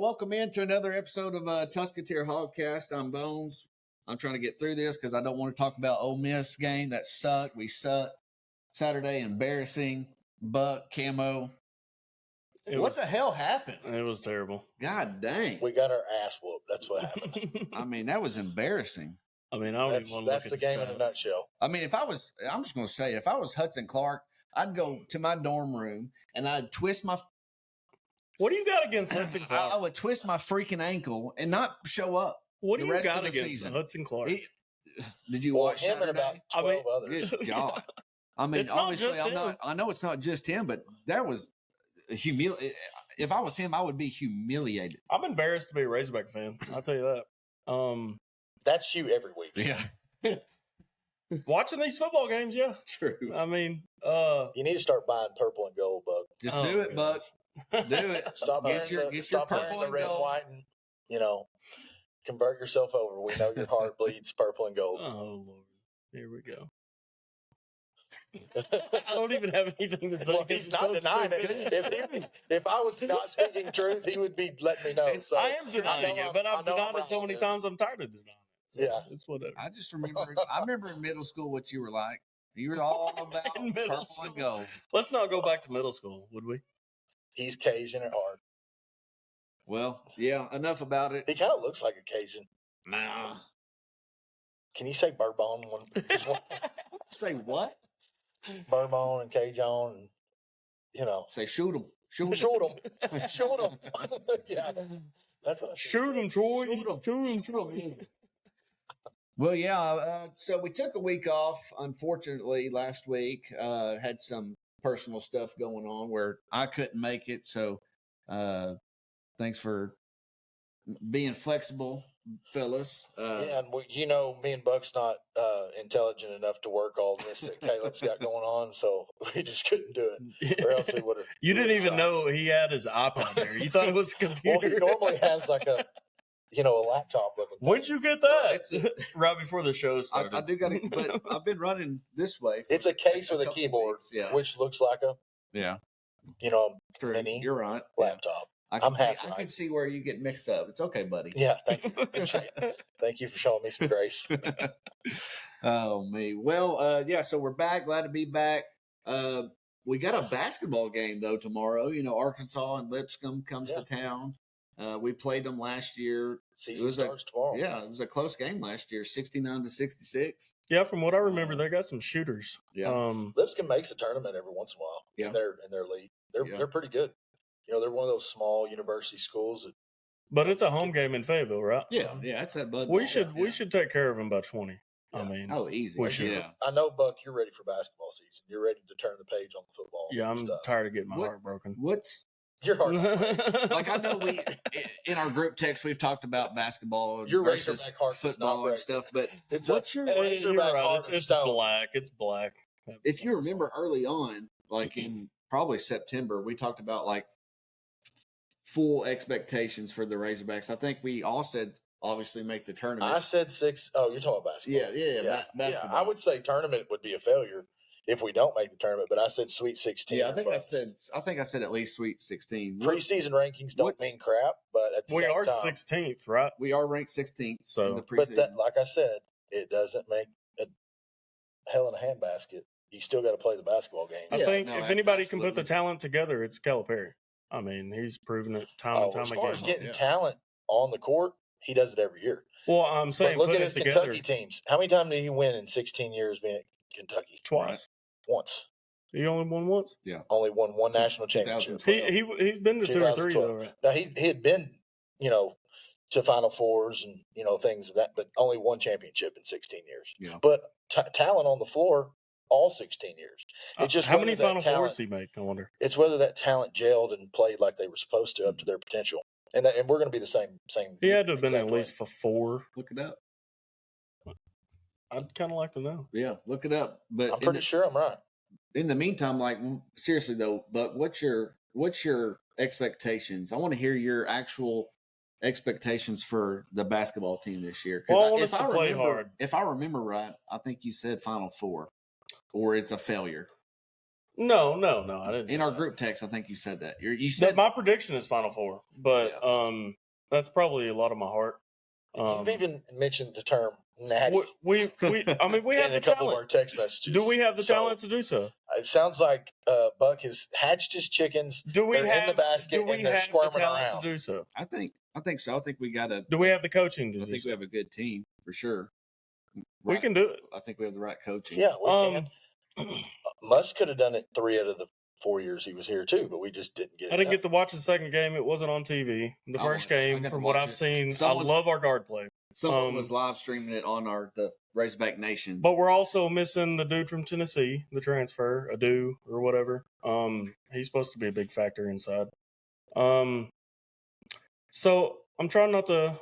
welcome into another episode of Tusketeer Hogcast. I'm Bones. I'm trying to get through this because I don't want to talk about Ole Miss game. That sucked. We sucked. Saturday, embarrassing. Buck, Camo. What the hell happened? It was terrible. God dang. We got our ass whooped. That's what happened. I mean, that was embarrassing. I mean, I don't even want to look at the game in a nutshell. I mean, I'm just going to say, if I was Hudson Clark, I'd go to my dorm room and I'd twist my... What do you got against Hudson Clark? I would twist my freaking ankle and not show up. What do you got against Hudson Clark? Did you watch him Saturday? and about 12 others? Good God. I mean, obviously, I know it's not just him, but that was humiliating. If I was him, I would be humiliated. I'm embarrassed to be a Razorback fan. I'll tell you that. That's you every week. Yeah. Watching these football games, yeah. True. I mean, you need to start buying purple and gold, Buck. Just do it, Buck. Do it. Stop wearing the red and white and, convert yourself over. We know your heart bleeds purple and gold. Oh, Lord. Here we go. I don't even have anything to say. Well, he's not denying it. If I was not speaking truth, he would be letting me know. So I am denying it, but I've denied it so many times I'm tired of denying it. So yeah. It's whatever. I just remember in middle school what you were like. You were all about purple and gold. Let's not go back to middle school, would we? He's Cajun at heart. Well, yeah, enough about it. He kind of looks like a Cajun. Nah. Can you say Bourbon? Say what? Bourbon and Cajun, and, Say shoot him. Shoot him. Shoot him. Shoot him. Yeah, that's what I shoot him, Troy. Shoot him. Well, yeah. So we took a week off. Unfortunately, last week had some personal stuff going on where I couldn't make it. So, thanks for being flexible, fellas. Yeah, and me and Buck's not intelligent enough to work all this that Caleb's got going on, so we just couldn't do it, or else we would have. You didn't even know he had his iPod there. You thought it was a computer. Well, he normally has like a laptop looking thing. When'd you get that? Right before the show started. I do got it, but I've been running this way. It's a case with a keyboard, which looks like a mini. You're right. Laptop. I can see where you get mixed up. It's okay, buddy. Yeah, thank you. Thank you for showing me some grace. Oh, me. Well, so we're back. Glad to be back. We got a basketball game, though, tomorrow. Arkansas and Lipscomb comes to town. We played them last year. Season starts tomorrow. Yeah, it was a close game last year, 69-66. Yeah, from what I remember, they got some shooters. Yeah. Lipscomb makes a tournament every once in a while in their league. They're pretty good. They're one of those small university schools. But it's a home game in Fayetteville, right? Yeah, it's that Bud. We should take care of them by 20. Yeah. I mean, easy. We should. Yeah. I know, Buck, you're ready for basketball season. You're ready to turn the page on the football. Yeah, I'm tired of getting my heart broken. What's your heart? Like, I know we in our group text we've talked about basketball versus football and stuff, but what's your Razorback heart? It's black. It's black. If you remember early on, like in probably September, we talked about like full expectations for the Razorbacks. I think we all said obviously make the tournament. I said 6. Oh, you're talking about basketball. Yeah. Basketball. Yeah, I would say tournament would be a failure if we don't make the tournament, but I said Sweet 16. Yeah, I think I said at least Sweet 16. Preseason rankings don't mean crap, but at the same time, we are 16th, right? We are ranked 16th in the preseason. But like I said, it doesn't make a hell in a handbasket. You still got to play the basketball game. I think if anybody can put the talent together, it's Calipari. I mean, he's proven it time and time again. As far as getting talent on the court, he does it every year. Well, I'm saying, look at his Kentucky teams. How many times did he win in 16 years being at Kentucky? Twice. Right? Once. He only won once? Yeah. Only won one national championship. He's been to 2 or 3, though, right? Now, he had been, to Final Fours and, things of that, but only one championship in 16 years. Yeah. But talent on the floor, all 16 years. It's just how many Final Fours he made, I wonder? It's whether that talent gelled and played like they were supposed to up to their potential. And we're going to be the same. He had to have been at least for 4. Look it up. I'd kind of like to know. Yeah, look it up. But I'm pretty sure I'm right. In the meantime, like seriously though, but what's your expectations? I want to hear your actual expectations for the basketball team this year. Well, I want us to play hard. If I remember right, I think you said Final Four, or it's a failure. No, I didn't. In say our that. group text, I think you said that. You said my prediction is Final Four, but that's probably a lot of my heart. You've even mentioned the term natty. We I mean, we have in the a couple talent. of our text messages. Do we have the talent to do so? It sounds like Buck has hatched his chickens. They're in the basket and they're squirming around. To do so? I think so. I think we got to. Do we have the coaching to I do think so? we have a good team for sure. We can do it. I think we have the right coaching. Yeah, we can. Musk could have done it 3 out of the 4 years he was here too, but we just didn't get it. I didn't get to watch the second game. It wasn't on TV. The first game, from what I've seen, I love our guard play. Someone was live streaming it on the Razorback Nation. But we're also missing the dude from Tennessee, the transfer, Adu or whatever. He's supposed to be a big factor inside. So I'm trying not to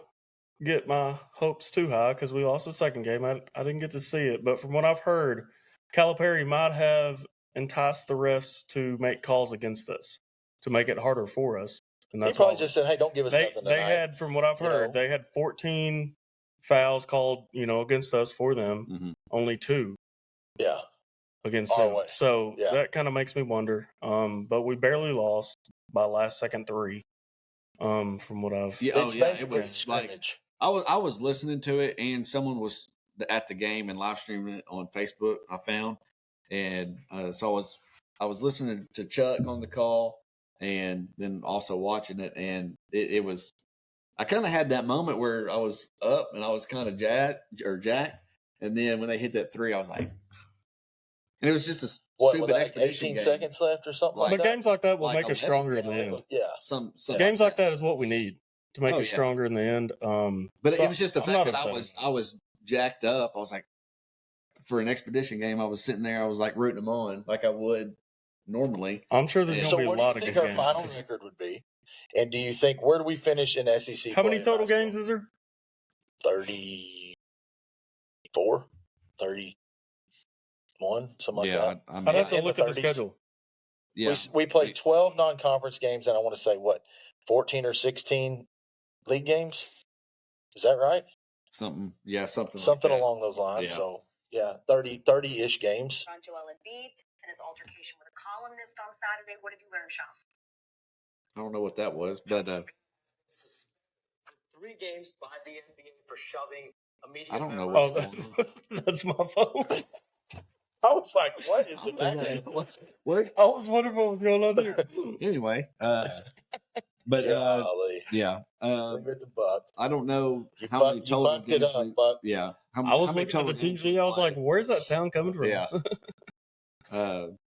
get my hopes too high because we lost the second game. I didn't get to see it, but from what I've heard, Calipari might have enticed the refs to make calls against us to make it harder for us. And that's he probably just said, "Hey, don't give us nothing." They had, from what I've heard, they had 14 fouls called, against us for them. Mm-hmm. Only 2, against our them. way. So that kind of makes me wonder. But we barely lost by last second 3. From what I've, it's basically it was scrimmage. I was listening to it, and someone was at the game and live streaming it on Facebook. I found, and so I was listening to Chuck on the call, and then also watching it, and it was. I kind of had that moment where I was up and I was kind of jacked, and then when they hit that 3, I was like, and it was just a stupid expedition 18 game. seconds left or something like that. But games like that will Like make us stronger in the end. Yeah, some games like that is what we need to make us stronger in the end. But it was just the fact that I was jacked up. I was like, for an expedition game, I was sitting there. I was like rooting them on like I would normally. I'm sure there's going to be a lot of good games. So what do you think our final record would be? And do you think, where do we finish in SEC? How many total games is there? 34, 31, something like that. I'd have to look at the schedule. Yeah. We played 12 non-conference games, and I want to say, 14 or 16 league games? Is that right? Something along those lines. Yeah. So, 30-ish games. On Joel Embiid and his altercation with a columnist on Saturday. What have you learned, Sean? I don't know what that was, but 3 games by the NBA for shoving a media. I don't know what's going on. That's my phone. I was like, what is that? What? I was wondering what was going on there. Anyway, but leave yeah. it to Buck. I don't know how many total games. Yeah, I was looking at the TV. I was like, "Where's that sound coming from?" Yeah. But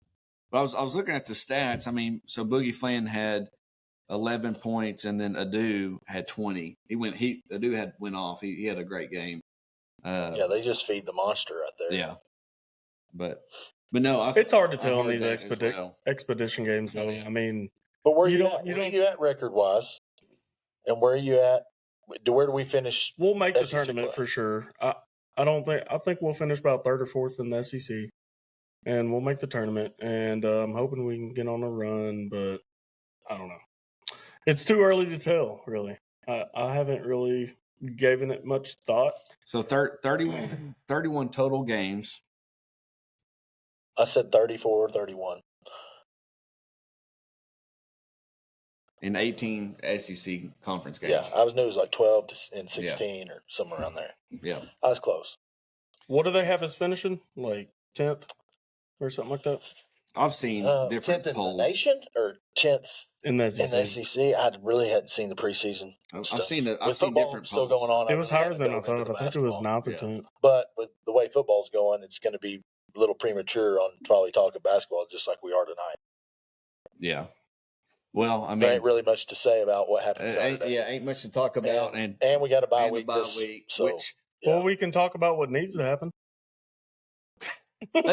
I was looking at the stats. I mean, so Boogie Flynn had 11 points, and then Adu had 20. Adu went off. He had a great game. They just feed the monster out there. Yeah, but no, it's hard to tell in these expedition games, though. Yeah. I mean, but where are you at record wise, and where are you at? Where do we finish? We'll make the tournament for sure. I think we'll finish about 3rd or 4th in the SEC, and we'll make the tournament. And I'm hoping we can get on a run, but I don't know. It's too early to tell, really. I haven't really given it much thought. So 31 total games. I said 34 or 31. In 18 SEC conference games. Yeah, I knew it was like 12 and 16 or somewhere around there. Yeah. I was close. What do they have us finishing? Like 10th or something like that? I've seen different 10th polls. in the nation or 10th in the SEC. I really hadn't seen the preseason. I've seen football different still polls. going on. It was higher than I thought. I think it was 9th or 10th. But with the way football's going, it's going to be a little premature on probably talking basketball, just like we are tonight. Yeah. Well, I mean, there ain't really much to say about what happened Saturday. Ain't much to talk about, and we got a bye week. Well, we can talk about what needs to happen. I'd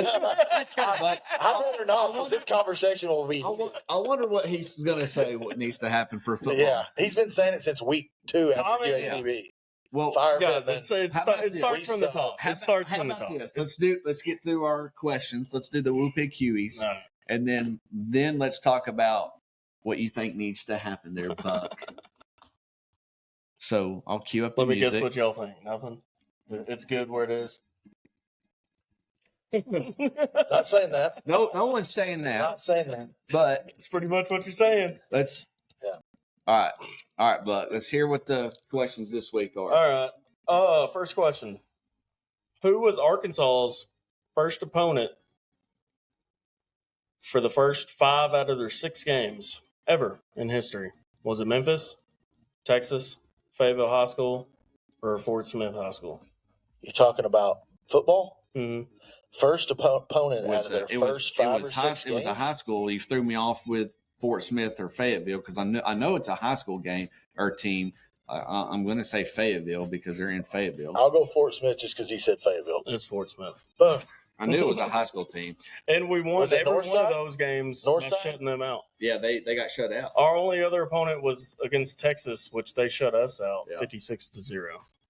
rather not, because this conversation will be. I wonder what he's going to say. What needs to happen for football? Yeah, he's been saying it since week 2 after UAB. Yeah. Well, guys, it starts from the top. It starts from the top. Let's get through our questions. Let's do the whoopee QEs, and then let's talk about what you think needs to happen there, Buck. So I'll cue up the music. Let me guess what y'all think. Nothing. It's good where it is. Not saying that. No one's saying that. Not saying that. But That's pretty much what you're saying. let's. Yeah. All right, Buck. Let's hear what the questions this week are. All right. First question. Who was Arkansas's first opponent for the first 5 out of their 6 games ever in history? Was it Memphis, Texas, Fayetteville High School, or Fort Smith High School? You're talking about football? Mm-hmm. First opponent out of their It first 5 or 6 games? It was a high school. You threw me off with Fort Smith or Fayetteville because I know it's a high school game or team. I'm going to say Fayetteville because they're in Fayetteville. I'll go Fort Smith just because he said Fayetteville. It's Fort Smith. Boom. I knew it was a high school team. And we won Was it every one Northside? of those games by Northside? shutting them out. Yeah, they got shut out. Our only other opponent was against Texas, which they shut us out 56-0.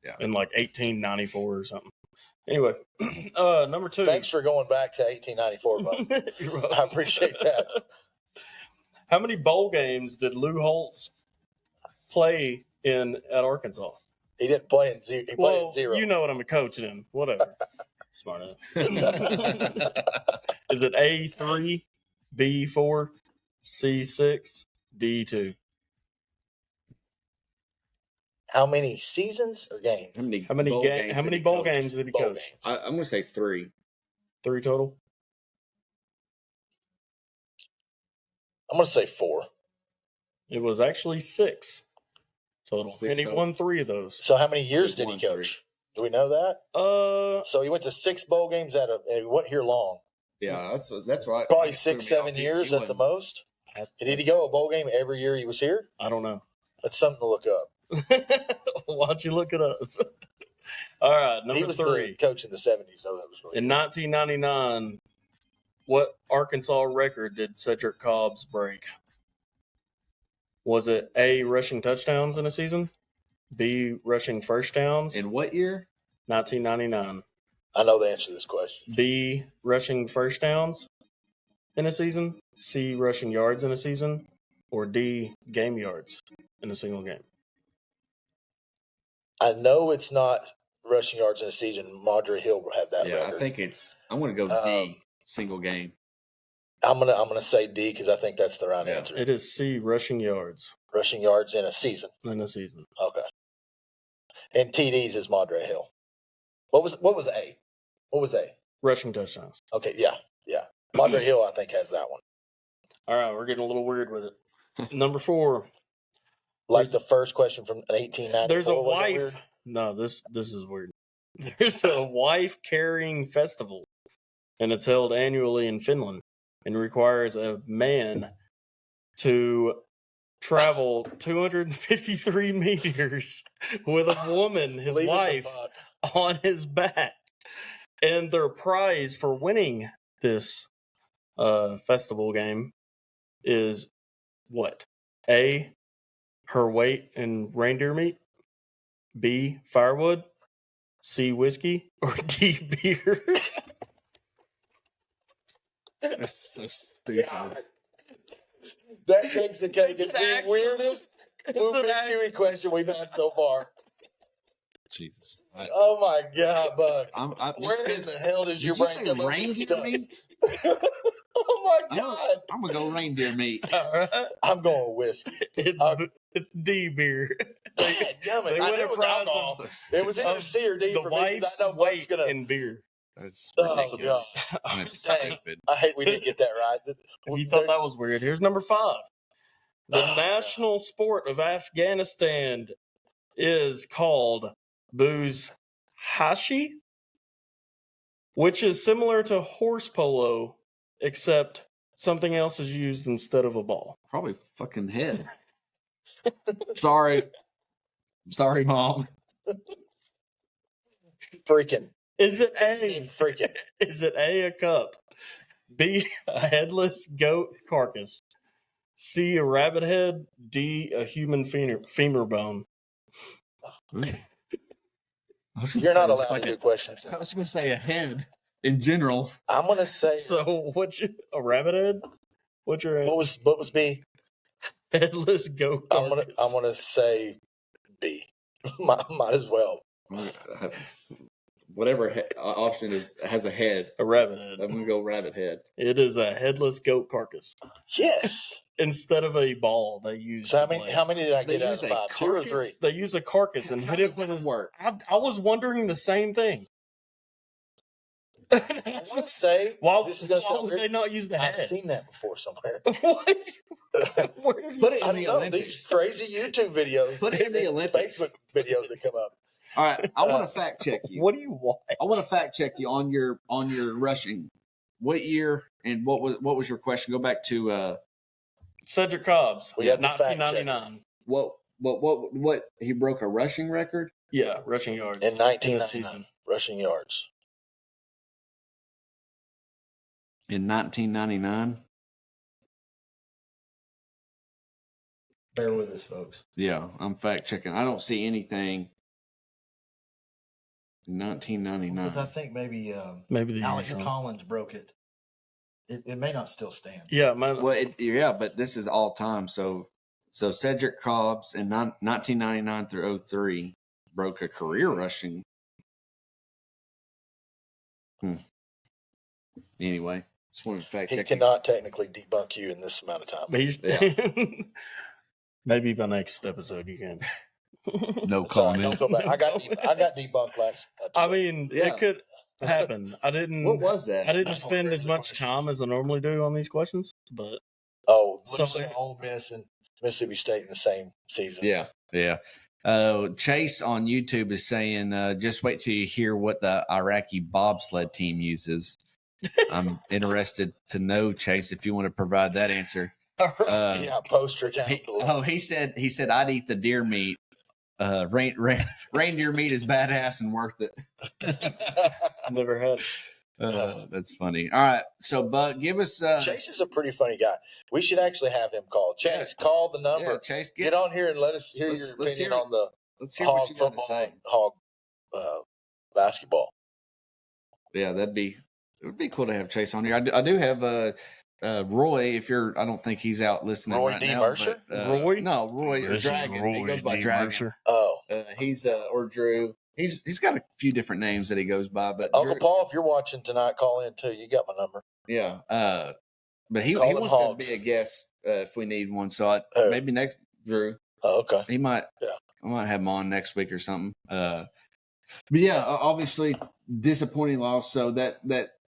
Yeah. In like 1894 or something. Anyway, number 2. Thanks for going back to 1894, bud. You're welcome. I appreciate that. How many bowl games did Lou Holtz play in at Arkansas? He didn't play in 0. He played in 0. You know what I'm coaching in. Whatever. Smart enough. Is it A3, B4, C6, D2? How many seasons or games? How many bowl games did he Bowl coach? games. I'm going to say 3. 3 total? I'm going to say 4. It was actually 6 total. 6 and he total. won 3 of those. So how many years did he 6-1-3. coach? Do we know that? So he went to 6 bowl games and he wasn't here long. Yeah, that's right. Probably 6, 7 years at the most. Did he go a bowl game every year he was here? I don't know. That's something to look up. Why don't you look it up? All right, He number was 3. the coach in the 70s, though. That was really In 1999, what Arkansas record did Cedric Cobbs break? Was it A, rushing touchdowns in a season? B, rushing first downs? In what year? 1999. I know the answer to this question. B, rushing first downs in a season? C, rushing yards in a season? Or D, game yards in a single game? I know it's not rushing yards in a season. Madre Hill had that record. I think I'm going to go D, single game. I'm gonna say D because I think that's the right Yeah. answer. It is C, rushing yards Rushing yards in a season. in a season. Okay. And TDs is Madre Hill. What was A? What was A? Rushing touchdowns. Okay, yeah. Madre Hill, I think, has that one. All right, we're getting a little weird with it. Number 4. Like the first question from 1894. There's a was that weird? wife. No, this is weird. There's a wife carrying festival, and it's held annually in Finland, and requires a man to travel 253 meters with a woman, his Leave it to wife, Buck. on his back. And their prize for winning this festival game is what? A, her weight in reindeer meat. B, firewood. C, whiskey. Or D, beer. That's so stupid. God. That takes the cake. It's the weirdest Q&A question we've had so far. Jesus. Oh my God, Buck. Where in Just the hell did you did you bring say the reindeer stuff? meat? Oh my God. I'm going to go reindeer meat. All right. I'm going whiskey. It's D, beer. God damn it. They I win knew a it was prize alcohol. of- It was either C or D The for me. 'cause wife's I know Buck's weight gonna. in beer. That's Oh, ridiculous. That's Dang. stupid. I hate we didn't get that right. If you thought that was weird, here's number 5. The Oh, national sport of Afghanistan is called booze hashi, which is similar to horse polo, except something else is used instead of a ball. Probably fucking head. Sorry, Mom. freaking. Is it Freaking. Is it A, cup? B, a headless goat carcass? C, a rabbit head? D, a human femur bone? You're not allowed to do questions. I was going to say a head in general. I'm gonna say. So a rabbit head? What's your What was B? headless goat carcass? I'm gonna say B. might as well. What whatever option has a head. A rabbit head. I'm gonna go rabbit head. It is a headless goat carcass. Yes. Instead of a ball, they use. So how many did I They get out use of a 5? 2 or 3? carcass? They use a carcass and How hit does it with that his work? I was wondering the same thing. I want to say Why, this is going to why sound would weird. they not use the I've head? seen that before somewhere. What? Where have you Put it I in don't the know. Olympics. These crazy YouTube videos. Put it in the and Olympics. Facebook videos that come up. All right, I want to fact check you. What do you want? I want to fact check you on your rushing. What year and what was your question? Go back to Cedric Cobbs. We got the fact 1999. what he broke a rushing record Yeah, rushing yards. In the 1999, rushing yards. in 1999. Bear with us, folks. Yeah, I'm fact checking. I don't see anything. In 1999. Because I think maybe Maybe the Alex years on. Collins broke it. It may not still stand. Yeah, man. Well, yeah, but this is all time. So Cedric Cobbs in 1999 through 03 broke a career rushing. Anyway, just wanted to fact He check. cannot technically debunk you in this amount of time. He's- Yeah. Maybe by next episode you can. No Sorry, don't comment. feel bad. I got debunked last episode. I mean, Yeah. it could happen. I didn't. What was that? I didn't I spend don't as remember the much question. time as I normally do on these questions, but losing So- Ole Miss and Mississippi State in the same season. Yeah. Chase on YouTube is saying, just wait till you hear what the Iraqi bobsled team uses. I'm interested to know, Chase, if you want to provide that answer. Yeah, poster down below. He said I'd eat the deer meat. Reindeer meat is badass and worth it. never had. That's funny. All right, so Buck, give us. Chase is a pretty funny guy. We should actually have him call. Chase, call the number. Yeah, Chase, Get on here and let us hear Let's- your let's opinion hear it. on the Let's hear what hog you got to football say. and hog basketball. Yeah, it would be cool to have Chase on here. I do have Roy. If you're, I don't think he's out listening Roy right D. now. Mercer? But, Roy? No, Roy or This is Dragon. He Roy goes by D. Dragon. Mercer. Oh, He's or Drew. He's got a few different names that he goes by, but Uncle Drew, Paul, if you're watching tonight, call in too. You got my number. yeah. But he Call them wants hogs. to be a guest if we need one. So Who? maybe next Drew. Oh, okay. He might. Yeah. I might have him on next week or something. But yeah, obviously disappointing loss. So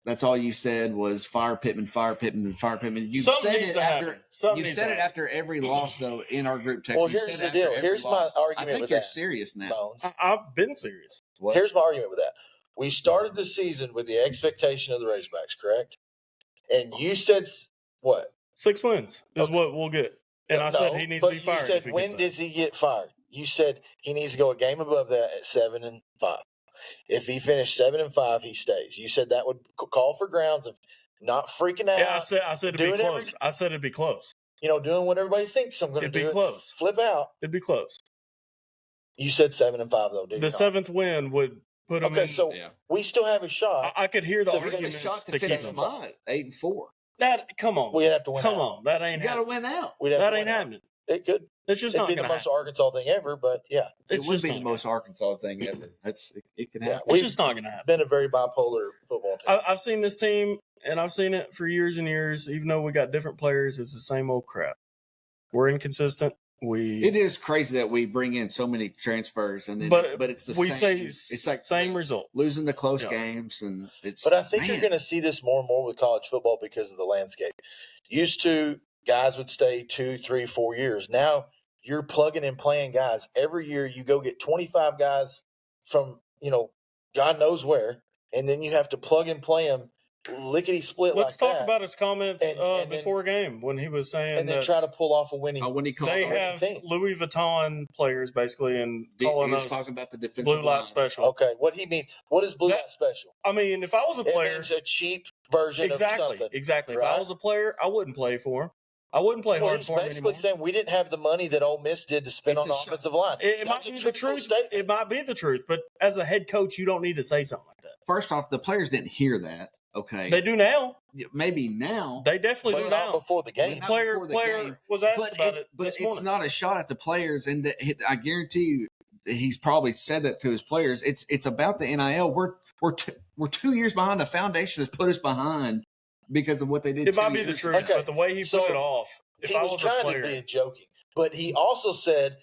that's all you said was fire Pittman, fire Pittman, fire Pittman. You Something said needs it to after. happen. Something You needs said to it happen. after every loss, though, in our group text. Well, You here's said the after deal. every Here's my loss. argument I think with you're that, serious now. Bones. I've been serious. What? Here's my argument with that. We started the season with the expectation of the Razorbacks, correct? And you said what? 6 wins is Okay. what we'll get. And I said No, he needs to but be fired. You said if he when gets does he get fired? You said he needs to go a game above that at 7-5. If he finished 7-5, he stays. You said that would call for grounds of not freaking out. Yeah, I said it'd be doing close. I said it'd be close. Doing what everybody thinks I'm going to It'd be do. close. Flip out. It'd be close. You said 7-5 though, did you The not? seventh win would put him Okay, in. so Yeah. we still have a shot. I could hear the To We got a arguments shot to to keep finish him. mine 8-4. That come on, We'd have to win. come out. on, that You ain't got to happening. win out. We'd have That to ain't win out. happening. It could. It's just It'd not be the going to most happen. Arkansas thing ever, but yeah, It's It would just be not the gonna most Arkansas thing ever. It could yeah. happen. It's We've just not going to happen. been a very bipolar football team. I've seen this team, and I've seen it for years and years. Even though we got different players, it's the same old crap. We're inconsistent. It is crazy that we bring in so many transfers, and then but it's the we same. say It's like same result. losing the close Yeah. games, and it's. But I think you're man. going to see this more and more with college football because of the landscape. Used to, guys would stay 2, 3, 4 years. Now you're plugging and playing guys. Every year you go get 25 guys from, God knows where, and then you have to plug and play them lickety split Let's like talk that, about his comments And then- before a game when he was saying and then that try to pull off a winning. When he called, they already have team. Louis Vuitton players basically and he calling was us talking about the defensive blue light line. special. Okay, what he mean? What is blue That- light special? I mean, if I was a It player, means a cheap version of something. exactly. If right? I was a player, I wouldn't play for him. I wouldn't play Well, hard he's for him basically anymore. saying we didn't have the money that Ole Miss did to spend It's on the a shot. offensive line. It might That's a be the truthful truth. statement. It might be the truth, but as a head coach, you don't need to say something like that. First off, the players didn't hear that. Okay, They do now. maybe now. They definitely But do not now. before the game. Not Player before the player game. was asked about it But this it's morning. not a shot at the players, and I guarantee you, he's probably said that to his players. It's about the NIL. We're 2 years behind. The foundation has put us behind because of what they did. It might be the truth, Okay, but the way he put it off, if he I was was a trying player, to be joking, but he also said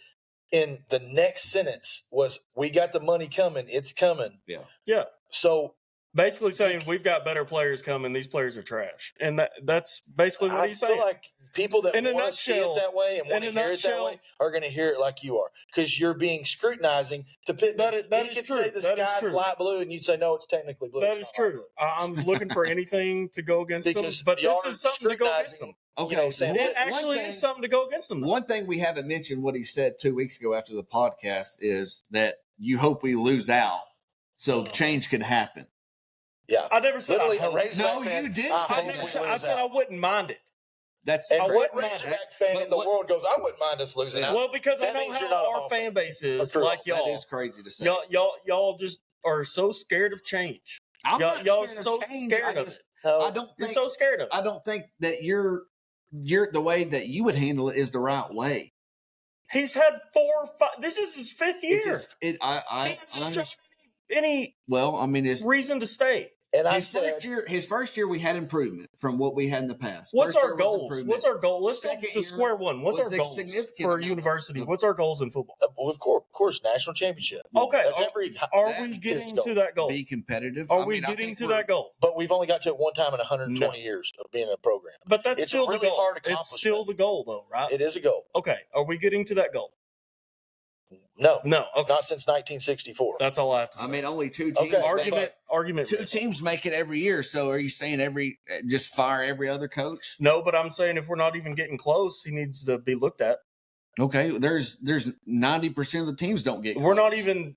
in the next sentence was, "We got the money coming. It's coming." yeah. So Basically saying we've got better players coming. These players are trash, and that's basically what he's saying. I feel like people that In a want to see it nutshell- that way and want to in a hear it that nutshell- way are going to hear it like you are, because you're being scrutinizing to Pittman. That He is could true. say the That is sky's true. light blue, and you'd say no, it's technically blue. That It's is not light true. blue. I'm looking for anything to go against them, Because but y'all this are is something to go against scrutinizing, them. Okay, you know, saying, It one actually thing- is something to go against them. One thing we haven't mentioned what he said 2 weeks ago after the podcast is that you hope we lose out so change could happen. Yeah, I never said literally I a hope. Razorback No, fan. you did I say hope that. we lose I said I out. wouldn't mind it. That's And I what wouldn't mind Razorback it. fan But in the what- world goes, I wouldn't mind us losing out. Well, because I That know means you're not a how our Hawk fan base is, True. like that y'all. is crazy to say. Y'all just are so scared of change. I'm not y'all scared so of change. scared I of just- it. No, I don't You're think so scared of it. I don't think that you're the way that you would handle it is the right way. He's had 4 or 5. This is his 5th year. It's just, he hasn't shown any well, I mean, it's reason to stay. and I his said, first year we had improvement from what we had in the past. What's First our year was goals? improvement. What's our goal? Let's go Second to year square one. What's was our a goals significant for a amount university? of- What's our goals in football? well, of course, national championship. Okay, That's are every. Are that we is getting goal. to that goal? Be competitive. Are I we mean, I getting think to we're- that goal? But we've only got to it one time in 120 years of being in a program. But that's It's still really the goal. hard It's accomplishment. still the goal, though, right? It is a goal. Okay, are we getting to that goal? No, No. Okay, not since 1964. that's all I have to say. I mean, only two teams. Okay, Argument. two raised. teams make it every year. So are you saying just fire every other coach? No, but I'm saying if we're not even getting close, he needs to be looked at. Okay, there's 90% of the teams don't get. We're not close. even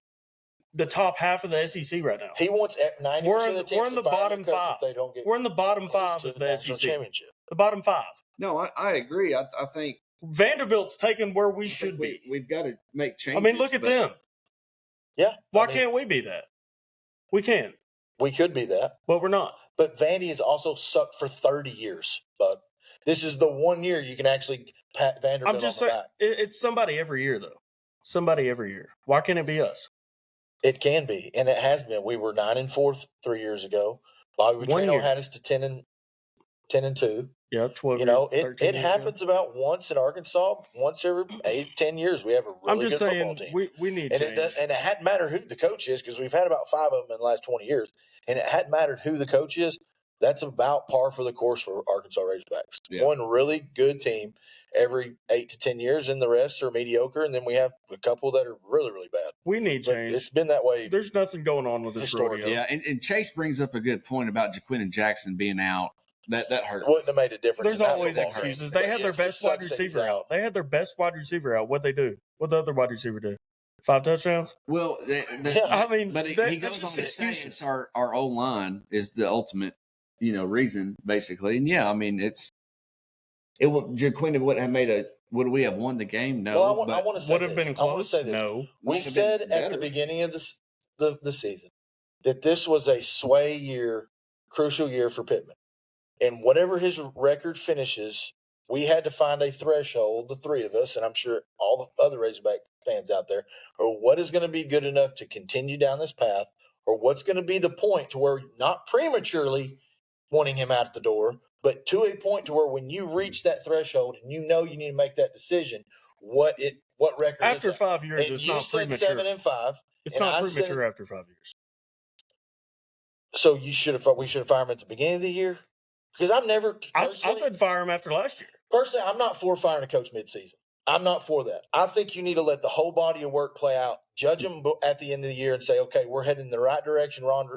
the top half of the SEC right now. He wants 90% We're in- of the teams we're in to the fire bottom their coach 5. if they don't get We're in the bottom close 5 to of the the national SEC. championship. The bottom 5. No, I agree. I think Vanderbilt's taking where we I should think be. We've got to make changes. I mean, look at but- them. Yeah. Why I mean, can't we be that? We can, we could be that? but we're not. But Vandy has also sucked for 30 years, Bud. This is the 1 year you can actually pat Vanderbilt I'm just on the saying, back. it's somebody every year, though. Somebody every year. Why can't it be us? It can be, and it has been. We were 9-4 3 years ago. Bobby 1 Petrino year. had us to 10-2. Yeah, 12 You know, years, it 13 years ago. happens about once in Arkansas. Once every 8-10 years, we have a really I'm good just football saying, team. we need And change. it hadn't mattered who the coach is, because we've had about 5 of them in the last 20 years. And it hadn't mattered who the coach is. That's about par for the course for Arkansas Razorbacks. Yeah. One really good team every 8 to 10 years, and the rest are mediocre. And then we have a couple that are really, really bad. We need But change. it's been that way. There's nothing going on with this Historically. rodeo. Yeah, and Chase brings up a good point about Jaquin Jackson being out. That hurts. It wouldn't have made a difference. There's in that always football game. excuses. They But had their yes, it best wide sucks that he's receiver out. They had their best wide receiver out. What'd they do? What'd the other wide receiver do? 5 touchdowns? Well, I mean, but he that's goes on just to say excuses. it's our O line is the ultimate, reason basically. And yeah, I mean Jaquin wouldn't have made a. Would we have won the game? No. Well, I but want to say Would have this. been I wanna close? say this. No. We Might have said been at the better. beginning of the season that this was a sway year, crucial year for Pittman. And whatever his record finishes, we had to find a threshold, the three of us, and I'm sure all the other Razorback fans out there, or what is going to be good enough to continue down this path, or what's going to be the point to where not prematurely wanting him out the door, but to a point to where when you reach that threshold and you know you need to make that decision, what record After is that? 5 years, And it's you not said premature. 7-5. It's and not I said- premature after 5 years. So we should have fired him at the beginning of the year, because I'm never. I Personally, said fire him after last year. personally, I'm not for firing a coach midseason. I'm not for that. I think you need to let the whole body of work play out. Judge them at the end of the year and say, okay, we're heading in the right direction, wrong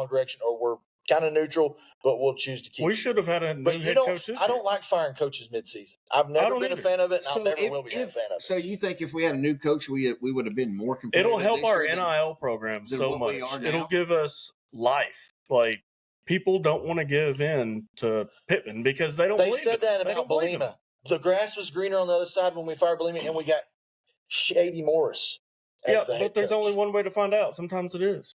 direction, or we're kind of neutral, but we'll choose to keep. We should have had a new But head coach this I don't year. like firing coaches midseason. I've never don't been a either. fan of it, and I So never if- will be a fan of it. So you think if we had a new coach, we would have been more competitive? It'll help this our year than- NIL program than so what we much. are now? It'll give us life. Like, people don't want to give in to Pittman because they don't They believe said it. that They about don't believe him. Belima. The grass was greener on the other side when we fired Belima, and we got Shady Morris. as Yeah, the head but there's coach. only one way to find out. Sometimes it is.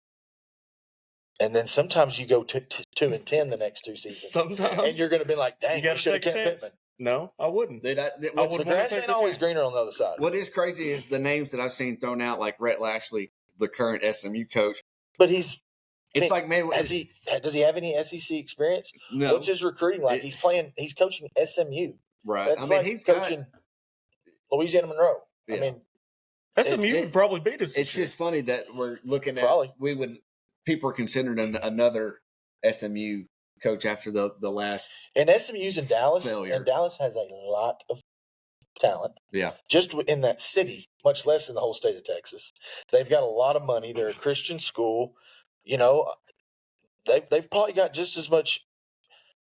And then sometimes you go 2-10 the next 2 seasons. Sometimes And you're going to be like, dang, You gotta we should have take a kept chance. Pittman. No, I wouldn't. What's would The wanna grass take ain't the always chance. greener on the other side. What is crazy is the names that I've seen thrown out, like Rhett Lashley, the current SMU coach. But he's It's I like, mean, man, does he have any SEC experience? no, What's his recruiting like? He's coaching SMU. right? That's I mean, like he's coaching Louisiana Monroe. Yeah. I mean, SMU would probably beat us. It's just funny that we're looking at. Probably. People are considering another SMU coach after the last. and SMU's in Dallas, Failure. and Dallas has a lot of talent. Yeah, Just in that city, much less in the whole state of Texas. They've got a lot of money. They're a Christian school. You know, they've probably got just as much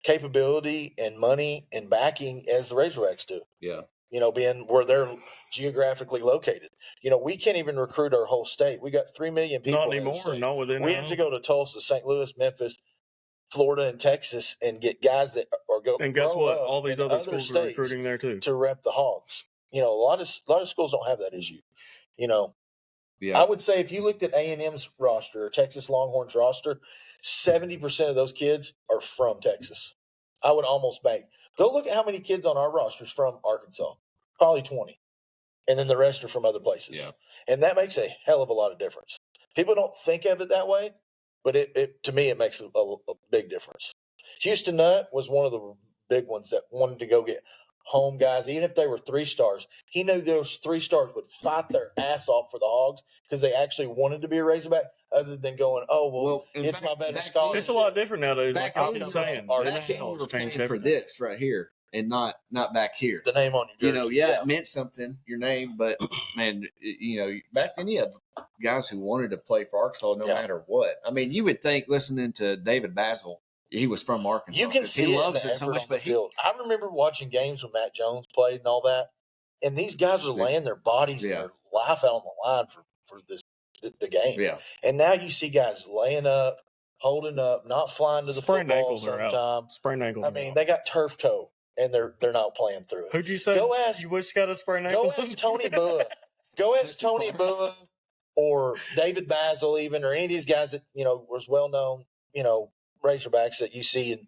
capability and money and backing as the Razorbacks do. yeah. You know, being where they're geographically located. You know, we can't even recruit our whole state. We got 3 million people. not in the anymore. state. Not within. We have to go to Tulsa, St. Louis, Memphis, Florida, and Texas, and get guys that are go. And guess grow what? up All these in other schools are states recruiting there too. to rep the Hogs. You know, a lot of schools don't have that issue. You know, Yeah. I would say if you looked at A&M's roster or Texas Longhorns roster, 70% of those kids are from Texas. I would almost bank. Go look at how many kids on our rosters from Arkansas. Probably 20. And then the rest are from other places. Yeah. And that makes a hell of a lot of difference. People don't think of it that way, but it to me, it makes a big difference. Houston Nutt was one of the big ones that wanted to go get home guys, even if they were 3 stars. He knew those 3 stars would fight their ass off for the Hogs because they actually wanted to be a Razorback, other than going, and it's back- my better back scholarship. It's a lot different nowadays. Back Like I've then, been saying, our the Back then, we NFL's were paying changed for everything. this right here and not back here. The name on your jersey. It meant something, your name, but man, back then you had guys who wanted to play for Arkansas no Yeah. matter what. I mean, you would think listening to David Basil, he was from Arkansas. You can 'cause see he it loves in the it so effort much, on the but field. I remember watching games when Matt Jones played and all that, and these guys were Yeah. laying their bodies and Yeah. their life out on the line for the game. yeah, And now you see guys laying up, holding up, not flying to the Sprained football ankles are out. sometime. Sprained ankles. I are mean, out. they got turf toe, and they're not playing through it. Who'd you say? Go ask- You wish you got a sprained ankle. Go ask Tony Bua. Go ask That's too Tony far. Bua or David Basil, even, or any of these guys that was well known, Razorbacks that you see in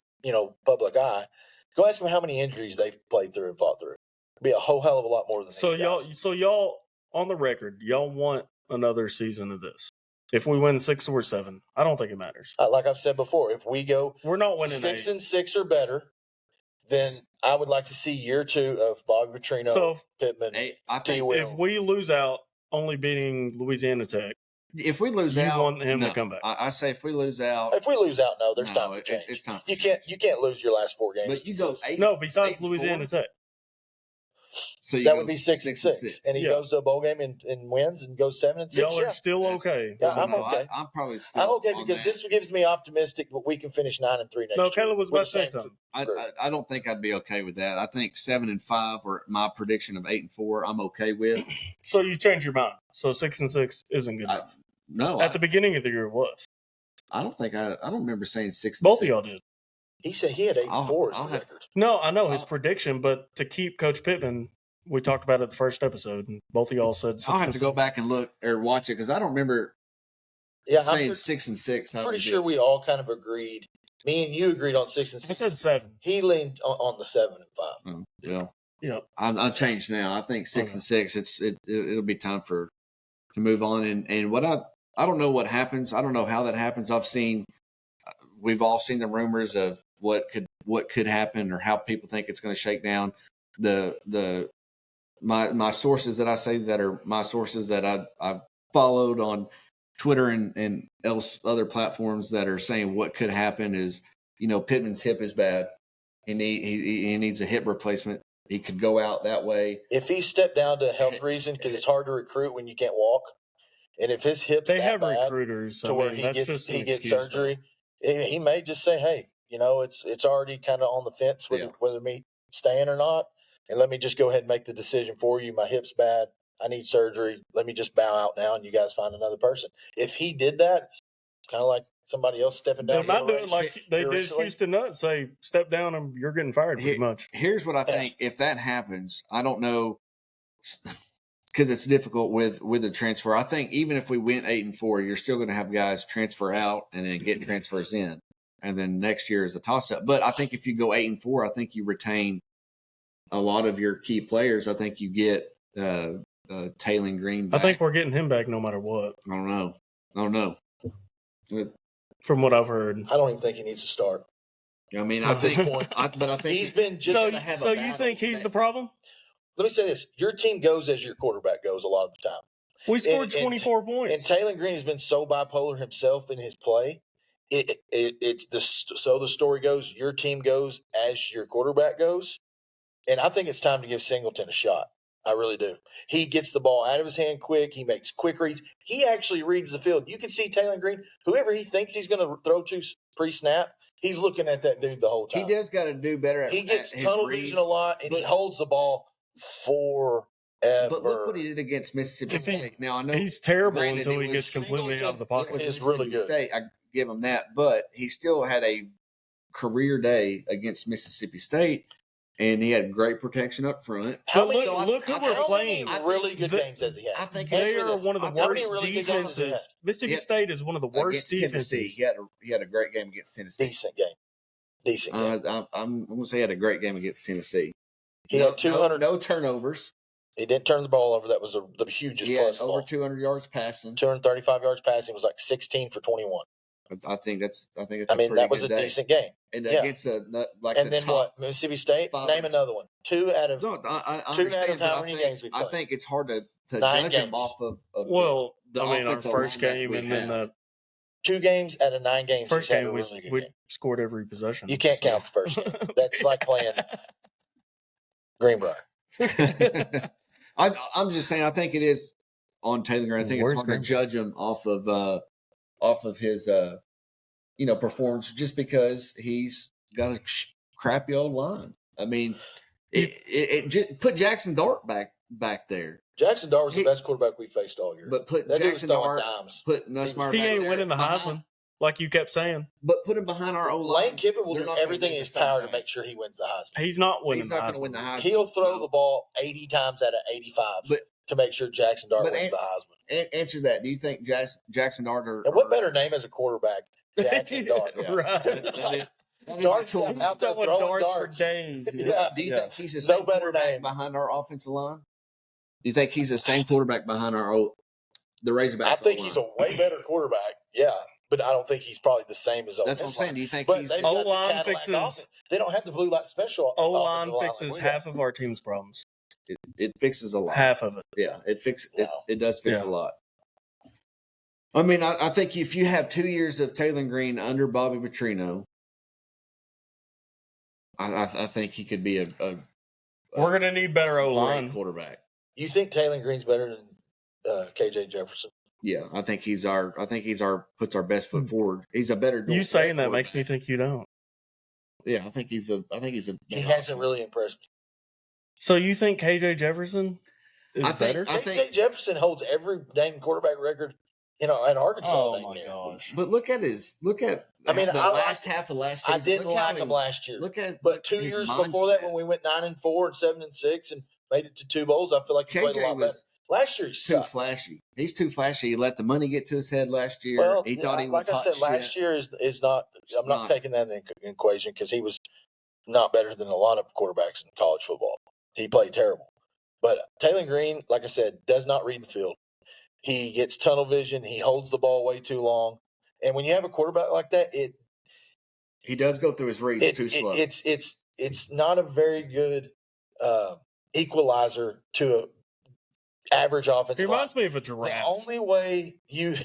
public eye. Go ask them how many injuries they've played through and fought through. It'd be a whole hell of a lot more than So these guys. y'all on the record, y'all want another season of this. If we win 6 or 7, I don't think it matters. Like I've said before, if we go We're not winning 6 8. and 6 or better, then I would like to see year 2 of Bobby Petrino, So Pittman. I T. think Will. if we lose out only beating Louisiana Tech, if we lose you out, want him to no. come back. I say if we lose out, If we lose out, no, there's no, time to change. it's time. You can't lose your last 4 games. But you go 8. no, besides 8-4, Louisiana Tech. so you that go would be 6 and 6, and he Yeah. goes to a bowl game and wins and goes 7 and 6. Y'all are Yeah, still That's- okay. Yeah, I don't I'm know. okay. I'm probably still. I'm okay on because that. this gives me optimistic that we can finish 9 and 3 next No, year. Caleb was with about to the say same something. group. I don't think I'd be okay with that. I think 7 and 5 or my prediction of 8 and 4. I'm okay with. So you changed your mind. So 6 and 6 isn't good enough. No, At the beginning of the year, it was. I don't think I don't remember saying 6. And Both 6. of y'all did. He said he had 8 and 4 as I'll the have- record. No, I know his I'll- prediction, but to keep Coach Pittman, we talked about it the first episode, and both of y'all said 6 I'll have and to go 6. back and look or watch it because I don't remember Yeah, saying I'm 6 and 6. how pretty we sure did. we all kind of agreed. Me and you agreed on 6 and I 6. said 7. He leaned on the 7 and 5. Oh, yeah, Yep. I'm changed now. I think 6 Okay. and 6. It'll be time to move on. And what I don't know what happens. I don't know how that happens. We've all seen the rumors of what could happen or how people think it's going to shake down. My sources that I say that are my sources that I've followed on Twitter and other platforms that are saying what could happen is, Pittman's hip is bad and he needs a hip replacement. He could go out that way. If he stepped down to a health reason, because it's hard to recruit when you can't walk, and if his hips They that have bad recruiters. to I where mean, he that's gets just an gets excuse, though. surgery, he may just say, "Hey, it's already kind of on the fence whether me staying or not, and let me just go ahead and make the decision for you. My hip's bad. I need surgery. Let me just bow out now, and you guys find another person." If he did that, it's kind of like somebody else stepping down. They might do it race like they here did recently. Houston Nutt, say, step down and you're getting fired pretty much. Here's what I think. If that happens, I don't know, because it's difficult with the transfer. I think even if we went 8 and 4, you're still going to have guys transfer out and then get transfers in, and then next year is a toss up. But I think if you go 8 and 4, I think you retain a lot of your key players. I think you get Taylor Green back. I think we're getting him back no matter what. I don't know. From what I've heard. I don't even think he needs to start. I mean, At this point. but I think He's been just So you think he's the problem? Let me say this. Your team goes as your quarterback goes a lot of the time. We scored 24 points. And Taylor Green has been so bipolar himself in his play. So the story goes, your team goes as your quarterback goes. And I think it's time to give Singleton a shot. I really do. He gets the ball out of his hand quick. He makes quick reads. He actually reads the field. You can see Taylor Green, whoever he thinks he's going to throw to pre-snap, he's looking at that dude the whole time. He does got to do better. He gets tunnel vision a lot, and he holds the ball forever. But look what he did against Mississippi State. Now I know he's terrible granted, until he gets completely out of the pocket. It's really good. State, I give him that, but he still had a career day against Mississippi State. And he had great protection up front. Look who we're playing. Really good games has he had? I think they are one of the worst really defenses. Mississippi State is one of the worst defenses. Tennessee. He had a great game against Tennessee. Decent game. I'm going to say he had a great game against Tennessee. He had 200. No turnovers. He didn't turn the ball over. That was the hugest plus. He had over 200 yards passing. 235 yards passing. Was like 16 for 21. I think that's. That was a decent game. And against what? Mississippi State. Name another one. Two out of how many games we played? I think it's hard to judge him off of our first game and then the 2 games out of 9 games. First game we scored every possession. You can't count the first game. That's like playing Greenbrier. I'm just saying. I think it is on Taylor Green. I think it's hard to judge him off of his performance just because he's got a crappy old line. I mean, it just put Jackson Dart back there. Jackson Dart was the best quarterback we faced all year. But put that Jackson Dart, put Nussmeier. He ain't winning the Heisman, like you kept saying. But put him behind our old line. Lane Kiffin will do everything in his power to make sure he wins the Heisman. He's not winning. He's not going to win the Heisman. He'll throw the ball 80 times out of 85 to make sure Jackson Dart wins the Heisman. Answer that. Do you think Jackson Dart and what better name as a quarterback? Jackson Dart. Right. Dart's out there throwing darts for days. Yeah. Do you think he's the same quarterback behind our offensive line? Do you think he's the same quarterback behind the Razorbacks? I think he's a way better quarterback. Yeah, but I don't think he's probably the same as Ole Miss. That's what I'm saying. Do you think he's O-line fixes? They don't have the blue light special. O-line fixes half of our team's problems. It fixes a lot. Half of it. Yeah, it does fix a lot. I mean, I think if you have 2 years of Taylor Green under Bobby Petrino, I think he could be a we're going to need better O-line quarterback. You think Taylor Green's better than KJ Jefferson? Yeah, I think he's puts our best foot forward. He's a better. You saying that makes me think you don't. Yeah, I think he's a. He hasn't really impressed me. So you think KJ Jefferson is better? KJ Jefferson holds every dang quarterback record, at Arkansas. Oh my gosh! But look at the last half of last season. I didn't like him last year. But 2 years before that, when we went 9-4 and 7-6 and made it to 2 bowls, I feel like he played a lot better. Last year, he's too flashy. He's too flashy. He let the money get to his head last year. Well, he thought he was like I said, last year is not. I'm not taking that in the equation because he was not better than a lot of quarterbacks in college football. He played terrible. But Taylor Green, like I said, does not read the field. He gets tunnel vision. He holds the ball way too long. And when you have a quarterback like that, he does go through his reads too slow. It's not a very good equalizer to a average offensive. He reminds me of a giraffe. The only way you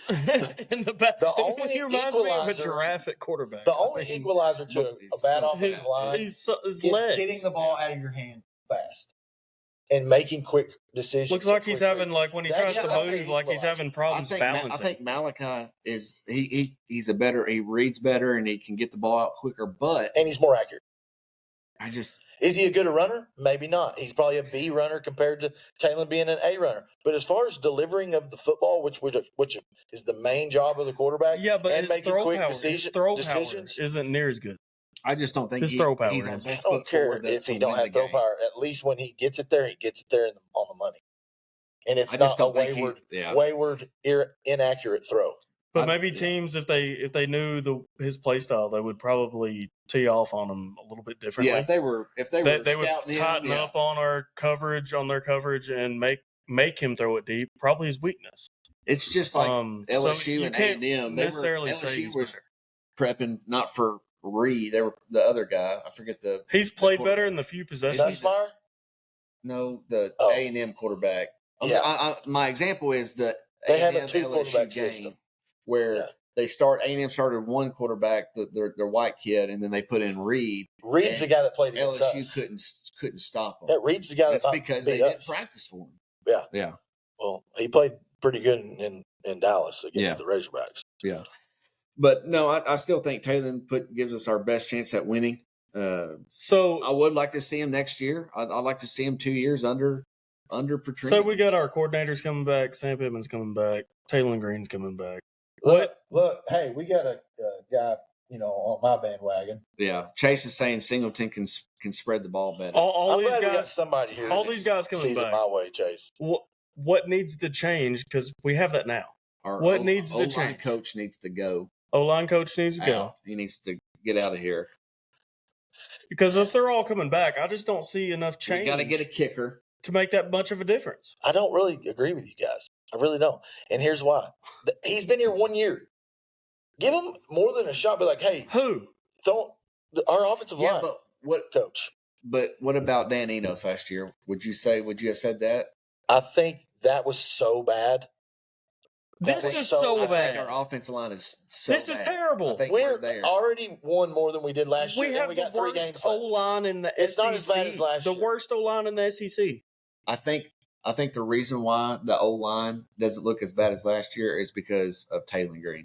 in the back. The only he reminds me of a giraffe at quarterback. The only equalizer to a bad offensive line is getting the ball out of your hand fast and making quick decisions. Looks like he's having when he tries to move, like he's having problems balancing. I think Malachi is he's a better. He reads better and he can get the ball out quicker, and he's more accurate. Is he a good runner? Maybe not. He's probably a B runner compared to Taylor being an A runner. But as far as delivering of the football, which is the main job of the quarterback, but and making quick decisions isn't near as good. I just don't think his throw power. I don't care if he don't have throw power. At least when he gets it there, on the money. And it's not a wayward, inaccurate throw. But maybe teams, if they knew his play style, they would probably tee off on him a little bit differently. Yeah, if they were they would scouting tighten him, up on their coverage, and make him throw it deep. Probably his weakness. It's just like LSU and can't A&M. necessarily say LSU he's was better. prepping not for Reed. They were the other guy. I forget the. He's played better in the few possessions. No, the A&M quarterback. Okay, Yeah. my example is the they A&M have a 2 quarterback game system where they A&M started one quarterback, their white kid, and then they put in Reed. Reed's the guy that played against LSU us. couldn't stop him. Yeah, Reed's the guy that's because they didn't practice for him. Yeah, yeah. Well, he played pretty good in Dallas against the Razorbacks. Yeah, but no, I still think Taylor gives us our best chance at winning. So I would like to see him next year. I'd like to see him 2 years under Petrino. So we got our coordinators coming back. Sam Pittman's coming back. Taylor Green's coming back. Look, hey, we got a guy, on my bandwagon. Yeah, Chase is saying Singleton can spread the ball better. All I'm these glad guys, we got somebody here. All these guys coming back. My way, Chase. What needs to change? Because we have that now. What needs to change? Coach needs to go. O-line coach needs to go. He needs to get out of here. Because if they're all coming back, I just don't see enough change. You got to get a kicker to make that much of a difference. I don't really agree with you guys. I really don't. And here's why. He's been here 1 year. Give him more than a shot. Be like, hey, our offensive line. But what coach? But what about Dan Enos last year? Would you have said that? I think that was so bad. This is so bad. Our offensive line is so This is terrible. We're already won more than we did last year. We have got the 3 games worst O-line in the it's SEC. Not as bad as last year. The worst O-line in the SEC. I think the reason why the O-line doesn't look as bad as last year is because of Taylor Green.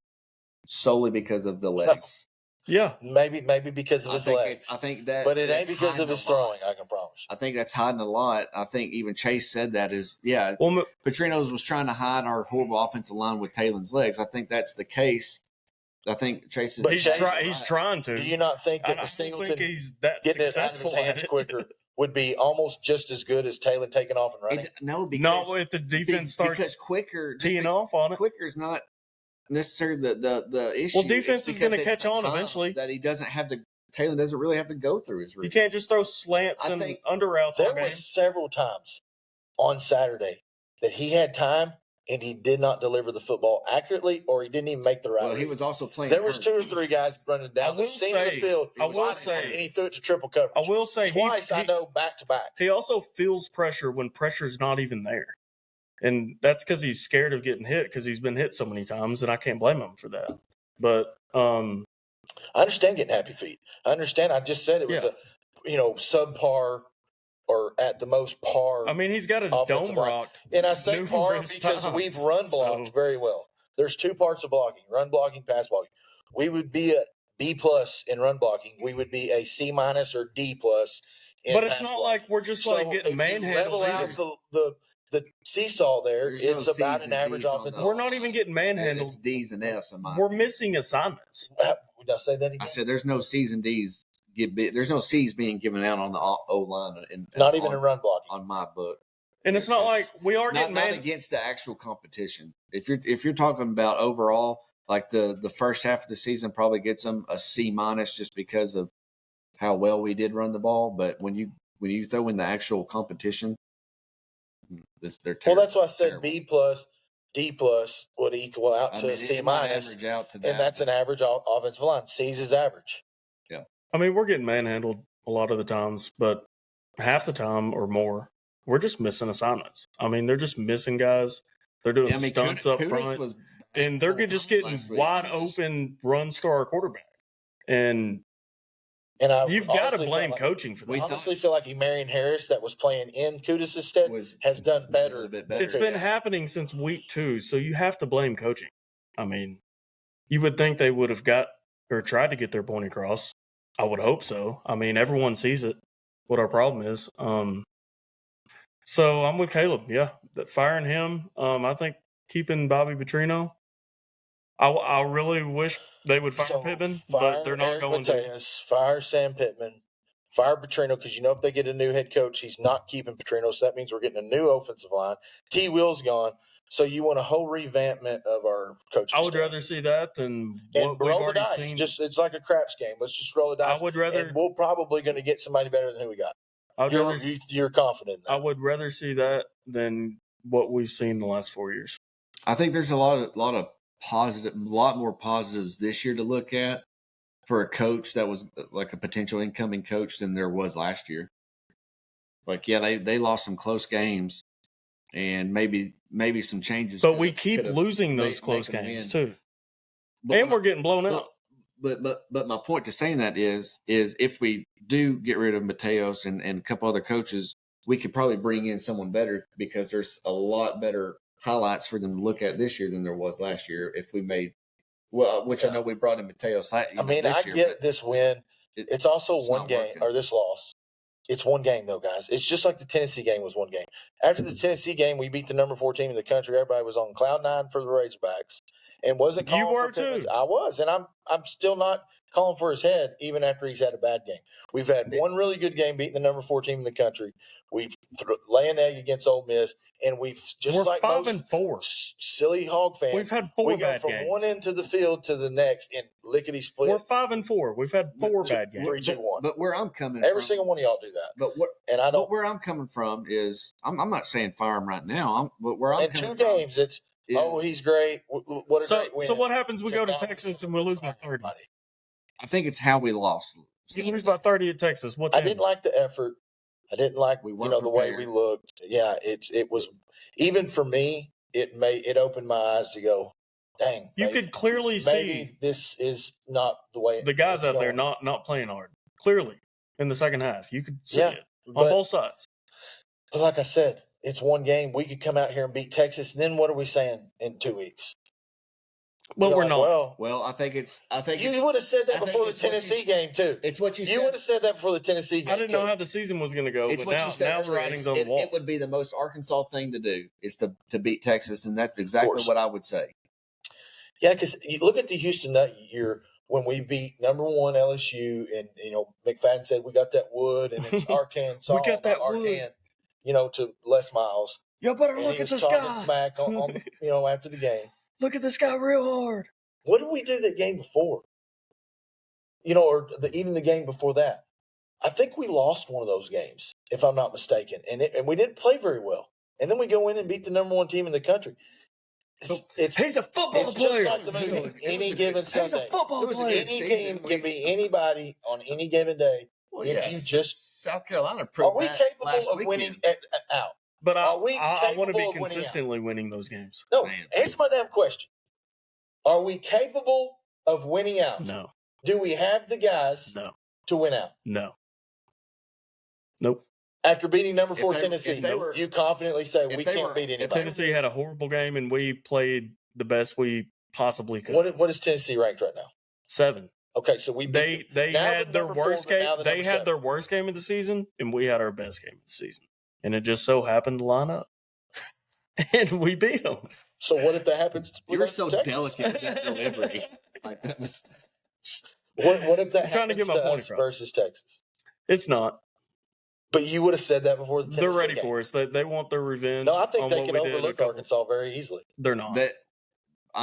Solely because of the legs. Yeah. Maybe because of his legs. But it ain't because of his throwing, I can promise you. I think that's hiding a lot. I think even Chase said that Petrino's was trying to hide our horrible offensive line with Taylor's legs. I think that's the case. I think Chase is he's trying to. Do you not think that Singleton getting it out of his hands quicker would be almost just as good as Taylor taking off and running? Not if the defense starts teeing off on it. Quicker is not necessarily the issue. Well, defense is going to catch on eventually. That he doesn't have to. Taylor doesn't really have to go through his reads. You can't just throw slants and under routes. There was several times on Saturday that he had time and he did not deliver the football accurately, or he didn't even make the right. Well, he was also playing. There was 2 or 3 guys running down the seam of the field. I will say, and he threw it to triple coverage. I will say twice. I know back to back. He also feels pressure when pressure's not even there. And that's because he's scared of getting hit because he's been hit so many times, and I can't blame him for that. But I understand getting happy feet. I understand. I just said it was a subpar or at the most par. I mean, he's got his dome rocked. And I say par because we've run blocked very well. There's 2 parts of blocking: run blocking, pass blocking. We would be a B+ in run blocking. We would be a C- or D+. But it's not like we're just getting manhandled. Level out the seesaw there. It's about an average offensive. We're not even getting manhandled. It's D's and F's. We're missing assignments. Did I say that again? I said there's no C's and D's. There's no C's being given out on the O line. Not even in run blocking on my book. And it's not like we are getting not against the actual competition. If you're talking about overall, like the first half of the season probably gets them a C- just because of how well we did run the ball. But when you throw in the actual competition, they're terrible. Well, that's why I said B+, D+ would equal out to a C-, and that's an average offensive line. C's is average. Yeah. I mean, we're getting manhandled a lot of the times, but half the time or more, we're just missing assignments. I mean, they're just missing guys. They're doing stunts up front, and they're just getting wide open runs to our quarterback. And you've got to blame coaching for that. I honestly feel like Marion Harris, that was playing in Kudus' stead, has done better. A bit better. It's been happening since week 2, so you have to blame coaching. I mean, you would think they would have got or tried to get their point across. I would hope so. I mean, everyone sees it, what our problem is. So I'm with Caleb. Yeah, firing him. I think keeping Bobby Petrino. I really wish they would fire Pittman, but they're not going to. Fire Sam Pittman, fire Petrino, because if they get a new head coach, he's not keeping Petrino, so that means we're getting a new offensive line. T. Will's gone. So you want a whole revampment of our coaching I would staff. rather see that than And what we've roll the already dice. seen. It's like a craps game. Let's just roll the dice. I would rather. And we're probably going to get somebody better than who we got. You're confident in that. I would rather see that than what we've seen the last 4 years. I think there's a lot more positives this year to look at for a coach that was like a potential incoming coach than there was last year. Like, yeah, they lost some close games and maybe some changes. But we keep losing those close games too. And we're getting blown out. But my point to saying that is if we do get rid of Mateos and a couple other coaches, we could probably bring in someone better because there's a lot better highlights for them to look at this year than there was last year. If we made I know we brought in Mateos. I get this win. It's also one game or this loss. It's one game though, guys. It's just like the Tennessee game was one game. After the Tennessee game, we beat the number 4 team in the country. Everybody was on cloud 9 for the Razorbacks. And wasn't calling you were for Pittman's. too. I was, and I'm still not calling for his head, even after he's had a bad game. We've had one really good game beating the number 4 team in the country. We've lay an egg against Ole Miss, and we're 5-4. Silly Hog fans. We've had 4 bad games. We go from one end of the field to the next in lickety split. We're 5-4. We've had 4 bad games. 3-2-1. But where I'm coming every from, single one of y'all do that. But where I'm coming from is I'm not saying fire him right now. But where I'm in coming 2 games, it's. He's great. What a great win. So what happens? We go to Texas and we lose by 30. I think it's how we lost. You lose by 30 at Texas. I didn't like the effort. I didn't like the way we looked. Yeah, it was even for me. It opened my eyes to go, dang. You could clearly see this is not the way the guys out there not playing hard. Clearly, in the second half, you could see it on both sides. But like I said, it's one game. We could come out here and beat Texas. And then what are we saying in 2 weeks? Well, we're not. Well, I think you would have said that before the Tennessee game too. It's what you said. You would have said that before the Tennessee game. I didn't know how the season was going to go, but now the writing's on the wall. It would be the most Arkansas thing to do is to beat Texas, and that's exactly what I would say. Yeah, because you look at the Houston that year when we beat number 1 LSU, and McFadden said we got that wood, and it's Arkansas. We got that wood. To Les Miles. You better look at the sky. Smack on after the game. Look at the sky real hard. What did we do that game before? Or even the game before that. I think we lost one of those games, if I'm not mistaken, and we didn't play very well. And then we go in and beat the number 1 team in the country. He's a football player. Just like the movie. Any given Sunday. He's a football player. Any team can be anybody on any given day. Well, if you just South Carolina proved are we capable of winning out? But I want to be consistently winning those games. No, answer my damn question. Are we capable of winning out? No. Do we have the guys to win out? No. Nope. After beating number 4 Tennessee, you confidently say we can't beat anybody. If Tennessee had a horrible game and we played the best we possibly could. What is Tennessee ranked right now? 7. Okay, so we beat they had their worst game. They had their worst game of the season, and we had our best game of the season, and it just so happened to line up, and we beat them. So what if that happens? You're so delicate with that delivery. Like that was. What if that trying to get my point across versus Texas? It's not. But you would have said that before the Tennessee They're ready game. for us. They want their revenge. No, I think they can overlook Arkansas very easily. They're not.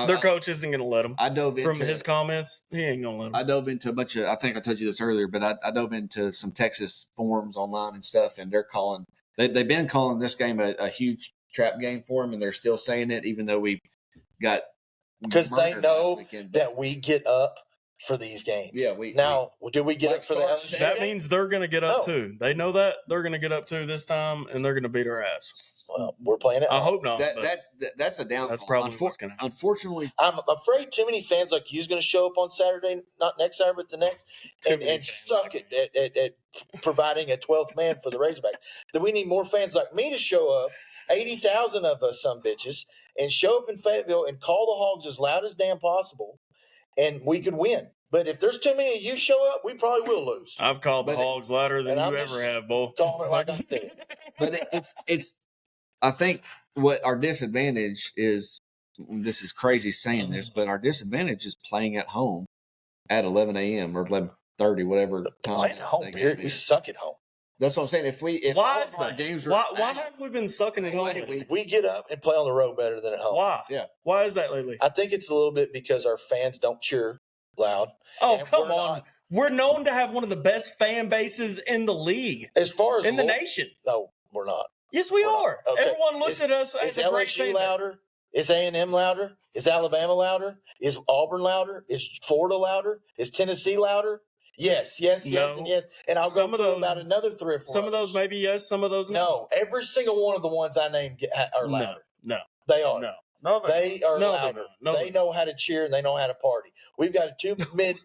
Their coach isn't going to let them. I dove into, from his comments, he ain't going to let them. I dove into a bunch of, I think I told you this earlier, but I dove into some Texas forums online and stuff, and they've been calling this game a huge trap game for them, and they're still saying it, even though we got because they know that we get up for these games. Yeah, do we get up for that? That means they're going to get up too. They know that they're going to get up too this time, and they're going to beat our ass. Well, we're playing it. I hope not. That's a downfall. That's probably what's going to happen. Unfortunately, I'm afraid too many fans like you is going to show up on Saturday, not next Saturday, but the next, and suck at providing a 12th man for the Razorbacks. Then we need more fans like me to show up, 80,000 of us, some bitches, and show up in Fayetteville and call the Hogs as loud as damn possible, and we could win. But if there's too many of you show up, we probably will lose. I've called the Hogs louder than you ever have, Bull. Calling it like I said. But it's. I think what our disadvantage is. This is crazy saying this, but our disadvantage is playing at home at 11 a.m. or 11:30, whatever time. Playing at home, we suck at home. That's what I'm saying. If Why all is of our that? games were Why have we been sucking at home? lately? We get up and play on the road better than at home. Why? Yeah. Why is that lately? I think it's a little bit because our fans don't cheer loud. Oh, and come we're on. not- We're known to have one of the best fan bases in the league, As far as in the nation. No, we're not. Yes, we We're not. are. Okay. Everyone looks at us as Is a great LSU fan. louder? Is A&M louder? Is Alabama louder? Is Auburn louder? Is Florida louder? Is Tennessee louder? Yes, yes, yes, No. and yes. And I'll Some go of through those- about another 3 or 4. Some of those maybe yes, some of those No, every single one of the ones I named are louder. No. They are. No. They are No, they're louder. not. No, They they're know how to cheer and they know how to party. We've got too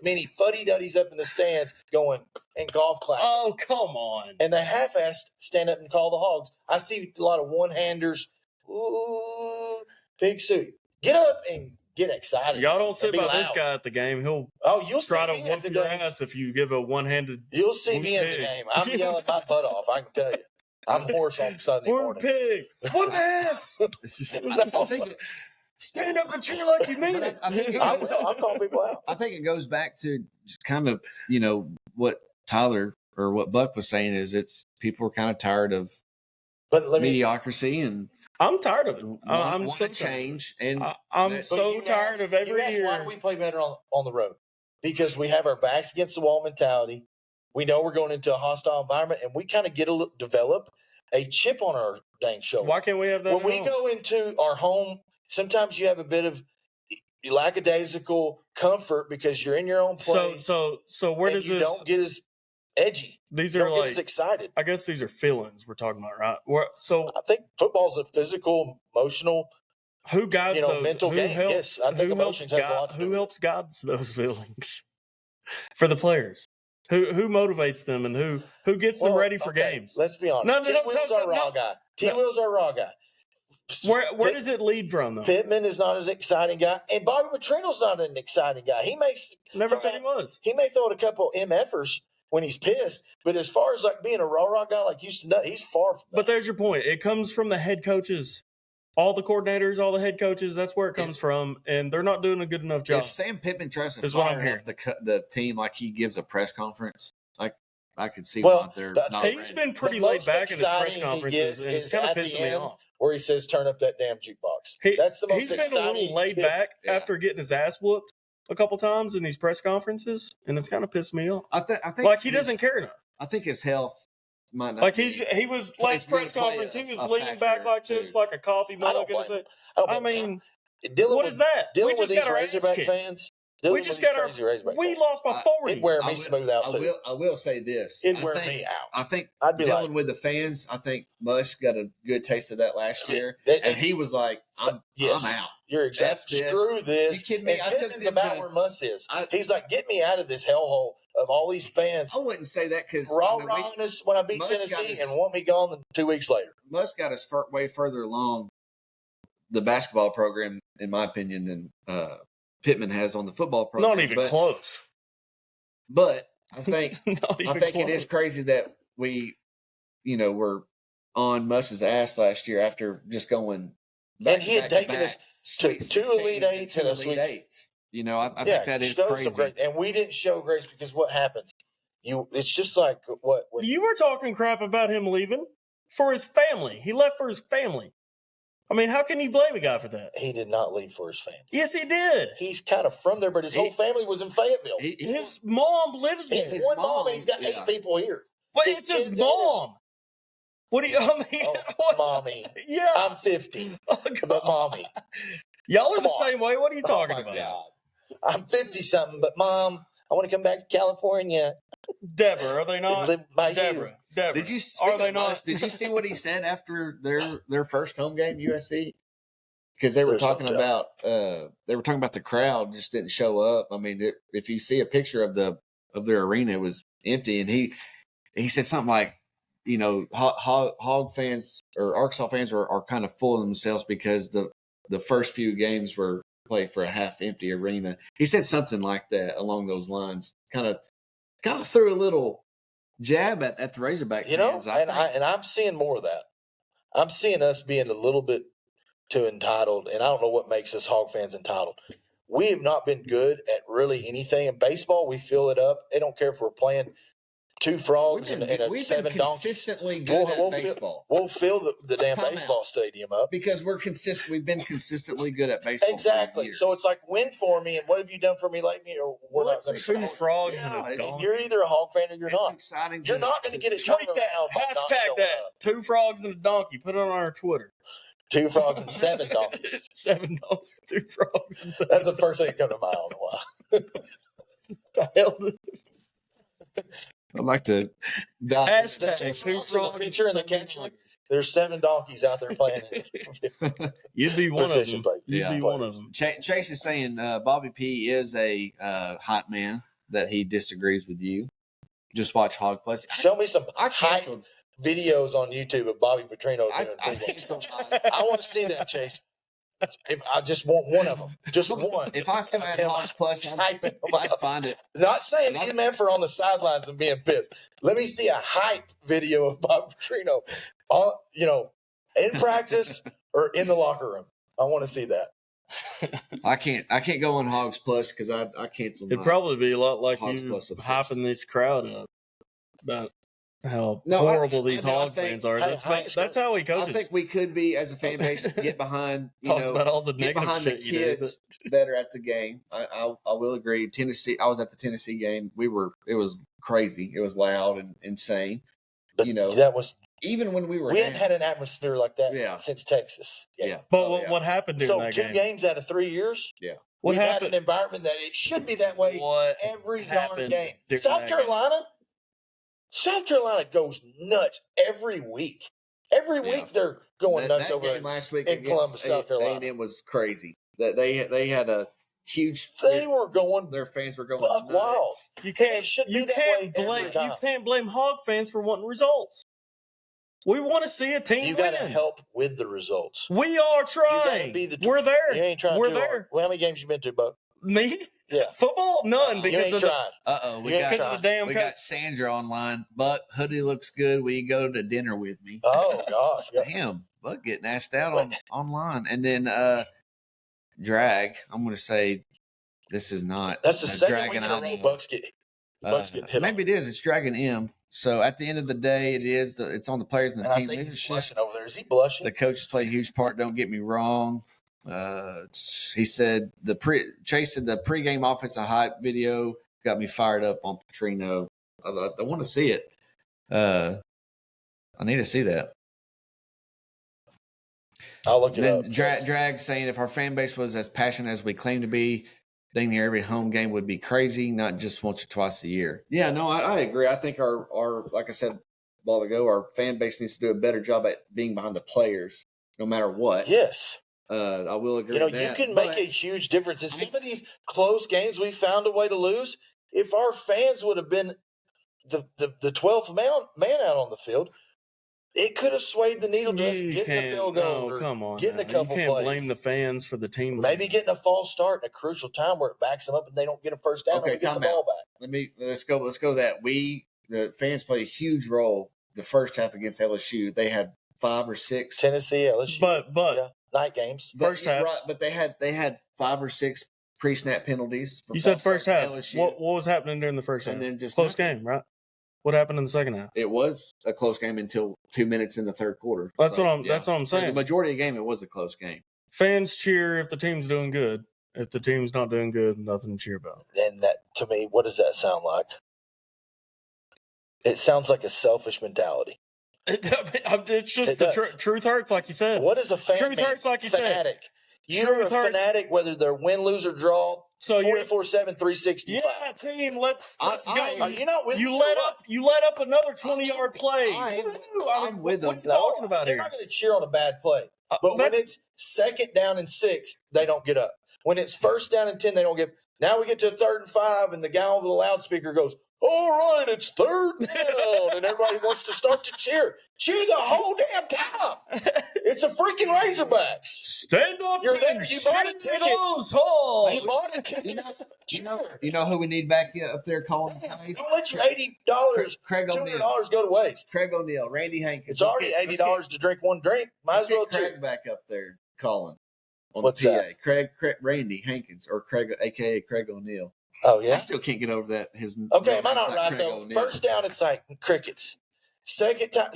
many fuddy-duddies up in the stands going and golf clapping. Oh, come on. And they half-assed stand up and call the hogs. I see a lot of one-handers. Ooh, pig suit. Get up and get excited. Y'all don't sit and be by this loud. guy at the game. He'll You'll try see to me at whoop the your game. ass if you give a one-handed You'll see me at the pig. game. I'm yelling my butt off. I can tell you. I'm hoarse on Sunday Word morning. pig. What the F? I think Stand up and cheer like you mean it. I think it I goes- will. I'll call people out. I think it goes back to just kind of, what Tyler or what Buck was saying is people are kind of tired of But let me. mediocrity and I'm tired of it. I'm want so to tired. change. And I'm But so you tired ask- of every you ask, year. Why do we play better on the road? Because we have our backs against the wall mentality. We know we're going into a hostile environment, and we kind of develop a chip on our dang shoulder. Why can't we have that? When at we home? go into our home, sometimes you have a bit of lackadaisical comfort because you're in your own place. So where and does you this? don't get as edgy. These You are don't get like. as excited. I guess these are feelings we're talking about, right? So I think football's a physical, emotional. who guides those? mental who game. Helps, Yes, I think who helps emotions has a lot to do who with it. helps guides those feelings for the players? Who motivates them and who gets them ready for games? Let's be honest. No, T. Will's our raw guy. T. Will's our raw guy. Where does it lead from though? Pittman is not an exciting guy, and Bobby Petrino's not an exciting guy. Never said he was. He may throw out a couple MFers when he's pissed, but as far as like being a raw guy like Houston does, he's far from that. But there's your point. It comes from the head coaches, all the coordinators, all the head coaches. That's where it comes from, and they're not doing a good enough job. if Sam Pittman tries to Is what I'm fire up the team like he gives a press conference, I could see Well, why they're the- not He's ready. been pretty The laid most back in his press exciting he conferences, gets and it's is kind of at the pissing me end off. where he says, "Turn up that damn jukebox." That's the most He's been a exciting. little laid he gets. back Yeah. after getting his ass whooped a couple times in these press conferences, and it's kind of pissed me off. I think Like he doesn't care enough. I think his health might not. Like be- he was Play- last press play conference. a- He was a leaning back factor, like this, too. like a coffee I don't mug. blame And him. I mean, Dealing what with, is that? Dealing We with just these got our ass Razorback kicked. fans. We Dealing just with these got our. crazy Razorback We fans. lost by 40. It'd wear I me will- smooth out too. I will say this. It'd I wear think- me out. I think I'd be dealing like, with the fans. I think Musk got a good taste of that last year, That- and he was like, yes, I'm out. You're exactly. F this. Screw this. You kidding me? And I took Pittman's them about to- where Muss is. I- He's like, get me out of this hellhole of all these fans. I wouldn't say that because Rawness when I beat Muss got Tennessee us- and want me gone 2 weeks later. Musk got us way further along the basketball program, in my opinion, than Pittman has on the football program. Not even close. But I think Not even I think it is close. crazy that we, were on Musk's ass last year after just going. And he had taken us to Sweet 2 Elite 16s Eights and and a two Sweet. Elite Eights. I think that is show crazy. some grace. And we didn't show grace because what happens? It's just like what You were talking crap about him leaving for his family. He left for his family. I mean, how can you blame a guy for that? he did not leave for his family. Yes, he did. He's kind of from there, but his whole family was in Fayetteville. His mom lives there. He's one mom. He's got 8 yeah. people here. But his it's his kids and mom. What do you? I mean, Oh, what? mommy. Yeah. I'm 50, Oh, but God. mommy. Y'all are Come the on. same way. What are you talking Oh, my about? God. I'm 50 something, but mom, I want to come back to California Deborah, are they and not? live by you. Deborah. Did you? Are they not? Did you see what he said after their first home game, USC? Because they were There's no talking about the crowd just didn't show up. I mean, if you see a picture of their arena, it was empty, and he said something like, Hog fans or Arkansas fans are kind of full of themselves because the first few games were played for a half empty arena. He said something like that along those lines. Kind of threw a little jab at the Razorback fans. I'm seeing more of that. I'm seeing us being a little bit too entitled, and I don't know what makes us Hog fans entitled. We have not been good at really anything. In baseball, we fill it up. They don't care if we're playing 2 frogs and we've 7 been donkeys. consistently good at baseball. We'll fill the damn Time out. baseball stadium up. Because we're consistent. We've been consistently good at baseball. Exactly. For years. So it's like, win for me, and what have you done for me lately? Or we're Well, not going to it's 2 frogs and a it's- donkey. You're either a hog fan or you're it's not. exciting. You're not going to get it turned Tweet that. around by not Hashtag showing that. up. 2 frogs and a donkey. Put it on our Twitter. 2 frogs and 7 donkeys. $7 for 2 frogs and 7. That's the first thing that comes to mind. I don't know why. The hell did- I'd like to. Hashtag 2 2 frogs in the frogs. picture in the caption. There's 7 donkeys out there playing. You'd be one of Position them. play. You'd Yeah. be one of them. Chase is saying Bobby P is a hot man, that he disagrees with you. Just watch Hog Plus. Show me some I hype canceled. videos on YouTube of Bobby Petrino I doing canceled pregame. mine. I want to see that, Chase. If I just want one of them, just one. If I still had Him Hogs Plus, hyping them I'd up. find it. Not saying MF for on the sidelines and being pissed. Let me see a hype video of Bobby Petrino, on in practice or in the locker room. I want to see that. I can't go on Hogs Plus because I canceled. It'd mine. probably be a lot like Hogs you Plus subscription. hyping this crowd up about how No, horrible these I Hog think- fans are. Hey, That's how he I coaches. think we could be, as a fan base, get behind Talks about all the get negative behind the shit you do. kids better at the game. I will agree. Tennessee. I was at the Tennessee game. It was crazy. It was loud and insane. But that was Even when we were we hadn't had an atmosphere like that Yeah. since Texas. yeah. But Oh, yeah. what happened during So that 2 game? games out of 3 years. What We've had happened? an environment that it should be that way What every darn happened game. during South that Carolina goes nuts every week. Every Yeah. week they're going nuts that over game in last week in against Columbus, South Carolina. A&M was crazy. That they had a huge. They were going Their fans were going buck nuts. wild. You It can't. should be You that can't way blame. every time. You can't blame Hog fans for wanting results. We want to see a team You win. got to help with the results. We are gotta trying. be the- We're there. You ain't trying We're too there. hard. Well, how many games you been to, Buck? Me? Yeah. Football? None You because ain't of the trying. We You ain't got because of the damn we coach. got Sandra online. Buck, hoodie looks good. Will you go to dinner with me? Oh gosh. Yeah. Damn, Buck getting asked out online. And then drag. I'm going to say this is not. That's the second week Dragon in a I row know. Bucks getting hit maybe on. it is. It's Dragon M. So at the end of the day, it's on the players and the And I team think he's leadership. blushing over there. Is he blushing? The coaches play a huge part. Don't get me wrong. He said Chase said the pregame offensive hype video got me fired up on Petrino. I want to see it. I need to see that. I'll look it Then up. drag saying if our fan base was as passionate as we claim to be, dang near every home game would be crazy, not just once or twice a year. Yeah, no, I agree. I think our like I said a while ago, our fan base needs to do a better job at being behind the players, no matter what. Yes. I will agree. You know, with you that. can But make a huge difference. In some of these close games we found a way to lose, if our fans would have been the 12th man out on the field, it could have swayed the needle to us You getting a can't. field goal No, or come on. getting a now. couple You can't plays. blame the fans for the team. Maybe getting a false start in a crucial time where it backs them up and they don't get a first down Okay, and we get the time ball out. back. let's go to that. The fans played a huge role the first half against LSU. They had 5 or 6 Tennessee, LSU, But yeah, night games. first half. right, but they had 5 or 6 pre-snap penalties. For You said false first starts half. to LSU. What was happening during the first half? And then just Close nothing. game, right? What happened in the second half? It was a close game until 2 minutes in the third quarter. That's what I'm For saying. the majority of the game, it was a close game. Fans cheer if the team's doing good. If the team's not doing good, nothing to cheer about. And that, to me, what does that sound like? It sounds like a selfish mentality. It's just It the does. truth hurts, like you said. What is a fan? Truth mean? hurts, like you said. Fanatic. You're Truth a hurts. fanatic, whether they're win, lose, or draw. So you're 24/7, 365. yeah, team. Let's go. Are you not with You me or let what? up. You let up another 20-yard play. I'm with What are them. you talking about They're here? not going to cheer on a bad play. But when that's- it's second down and 6, they don't get up. When it's first down and 10, they don't get. Now we get to 3rd and 5, and the guy over the loudspeaker goes, "All right, it's 3rd down," and everybody wants to start to cheer. Cheer the whole damn time. It's a freaking Razorbacks. Stand up. You're there. and You bought a cheer ticket. those hogs. You bought a ticket. You know who we need back up there calling the plays? Don't let your $80, Craig O'Neal. $200 go to waste. Craig O'Neal, Randy Hankins. It's already $80 to drink one drink. Might as well Let's get cheer. Craig back up there calling on What's the PA. that? Randy Hankins or Craig, aka Craig O'Neal. Oh yeah. I still can't get over that. His Okay, real am I name's not right Craig though? O'Neill. First down, it's like crickets. Second down,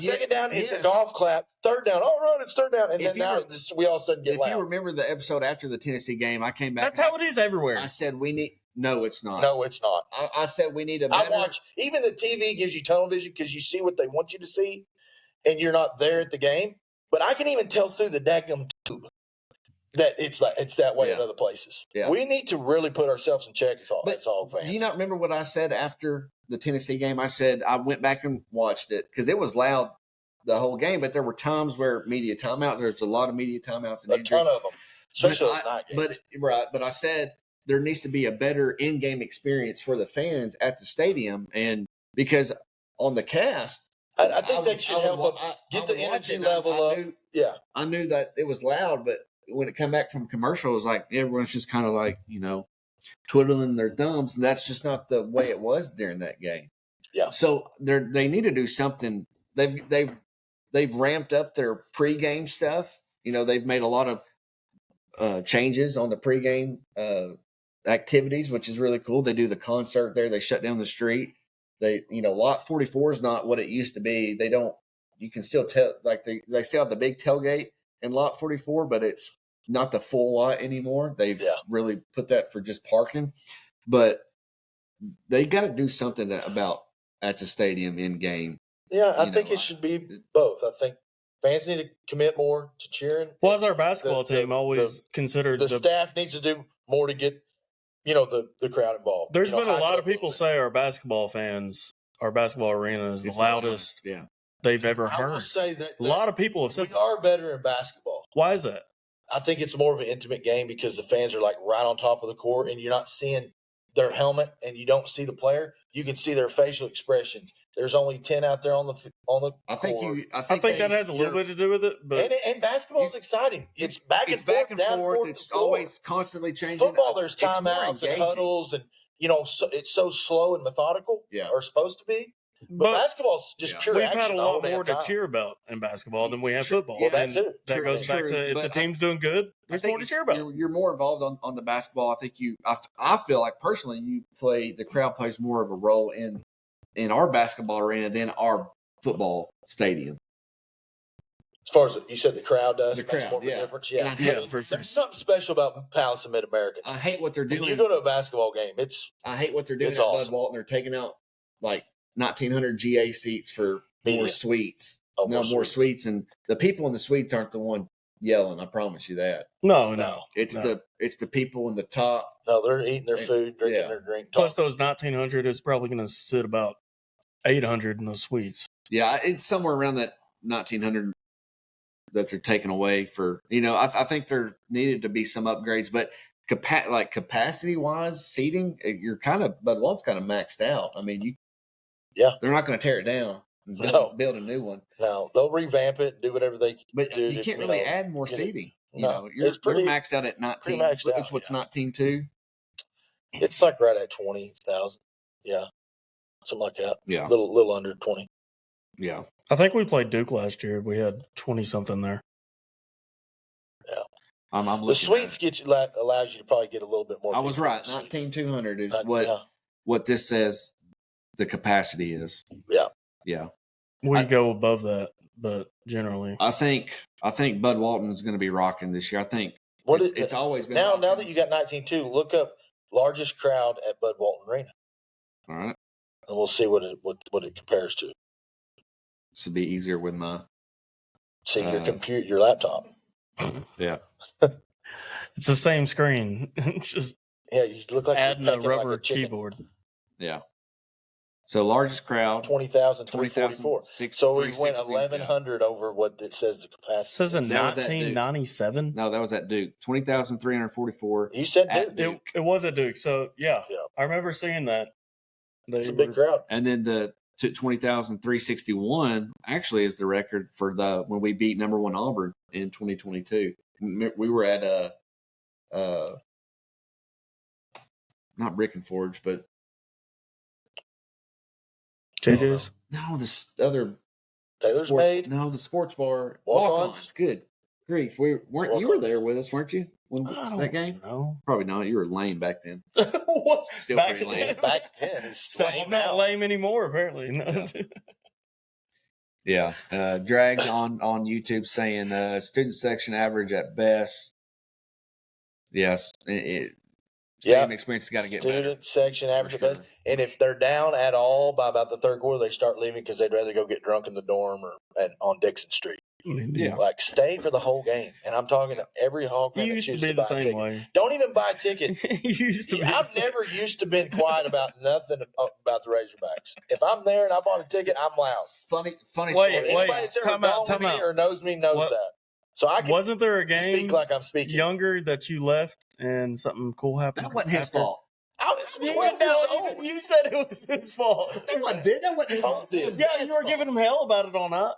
it's a yes. golf clap. Third down, all right, it's third down, and If then now we all of a sudden get If loud. you remember the episode after the Tennessee game, I came back. That's how it is everywhere. I said we need. No, it's not. No, it's not. I said we need a I better. watch. Even the TV gives you tunnel vision because you see what they want you to see, and you're not there at the game. But I can even tell through the daggum tube that it's that way at other places. Yeah. We need to really put ourselves in check as all fans. Do you not remember what I said after the Tennessee game? I said I went back and watched it because it was loud the whole game, but there were times where media timeouts. There's a lot of media timeouts and a ton of them, especially those night games. But I said there needs to be a better in-game experience for the fans at the stadium, and because on the cast, I think that should help get the energy level up. I knew that it was loud, but when it come back from commercial, it was like everyone's just kind of like twiddling their thumbs, and that's just not the way it was during that game. Yeah. So they need to do something. They've ramped up their pregame stuff. They've made a lot of changes on the pregame activities, which is really cool. They do the concert there. They shut down the street. Lot 44 is not what it used to be. You can still tell, like they still have the big tailgate in lot 44, but it's not the full lot anymore. They've really put that for just parking, but they got to do something about at the stadium in game. Yeah, I think it should be both. I think fans need to commit more to cheering. Well, as our basketball team always considered, the staff needs to do more to get the crowd involved. There's been a lot of people say our basketball arena is the loudest they've ever heard. I will say that a lot of people have said we are better in basketball. Why is that? I think it's more of an intimate game because the fans are like right on top of the court, and you're not seeing their helmet, and you don't see the player. You can see their facial expressions. There's only 10 out there on the court. I think that has a little bit to do with it, but and basketball is exciting. It's back and forth. It's always constantly changing. Football, there's timeouts and huddles, and it's so slow and methodical. Yeah, or supposed to be. But basketball's just pure we've action. We've had a lot more to cheer about in basketball than we have football. Well, that too. That goes back to if the team's doing good, there's more to cheer about. You're more involved on the basketball. I think I feel like personally the crowd plays more of a role in our basketball arena than our football stadium. As far as you said, the crowd does. The crowd, makes more of a difference. Yeah, for sure. There's something special about Palace of Mid-America. I hate what they're doing. When you go to a basketball game, I hate what they're doing at Bud Walton. They're taking out like 1,900 GA seats for more suites. More suites, and the people in the suites aren't the one yelling. I promise you that. No. It's the people in the top. No, they're eeating their food, drinking their drink. Plus, those 1,900 is probably going to sit about 800 in those suites. Yeah, it's somewhere around that 1,900 that they're taking away for. I think there needed to be some upgrades, but capacity wise, seating, you're kind of Bud Walton's kind of maxed out. I mean, they're not going to tear it down. Build a new one. No, they'll revamp it and do whatever they do. But you can't really add more seating. You're maxed out at 19. Maxed out, it's what's 19.2. It's like right at 20,000. Yeah, something like that. Yeah, little under 20. Yeah, I think we played Duke last year. We had 20 something there. Yeah, I'm the suites allows you to probably get a little bit more. I was right. 19,200 is what this says. The capacity is. Yeah. We go above that, but generally, I think Bud Walton is going to be rocking this year. I think it's always been now that you got 19.2. Look up largest crowd at Bud Walton Arena. All right, and we'll see what it compares to. This would be easier with my your computer, your laptop. Yeah, it's the same screen. Just you look like adding a rubber like a keyboard. Yeah. So largest crowd 20,344. So we went 1,100 over what it says the capacity. It says in 1997. No, that was at Duke. 20,344. You said Duke. It was at Duke. So yeah, I remember seeing that. It's a big crowd. And then the 20,361 actually is the record for when we beat number 1 Auburn in 2022. We were at not Brick and Forge, but JJ's? No, this other Taylor's Made. No, the sports bar. Walk-ons. Good grief, you were there with us, weren't you? when I don't that game? know. Probably not. You were lame back then. What? Still Back pretty lame. Back then, it's So lame I'm not now. lame anymore, apparently. No. Yeah. Dragged on YouTube saying student section average at best. Yes. Stadium experience has got to get better. Student section average For at best. And if they're down at all by about the third quarter, they start leaving because they'd rather go get drunk in the dorm or on Dixon Street. Yeah. Like, stay for the whole game. And I'm talking to every Hog fan You that used to chooses be to the buy a same ticket. way. Don't even buy a ticket. You used to be the I've same. never used to been quiet about nothing about the Razorbacks. If I'm there and I bought a ticket, I'm loud. Funny And story. anybody that's ever gone with me or knows me knows that. So I can Wasn't there a game speak like I'm speaking. younger that you left and something cool happened? That wasn't his after? fault. I was You 12 years old. you said it was his fault. That wasn't his fault. It was Yeah, Dad's you were fault. giving him hell about it all night.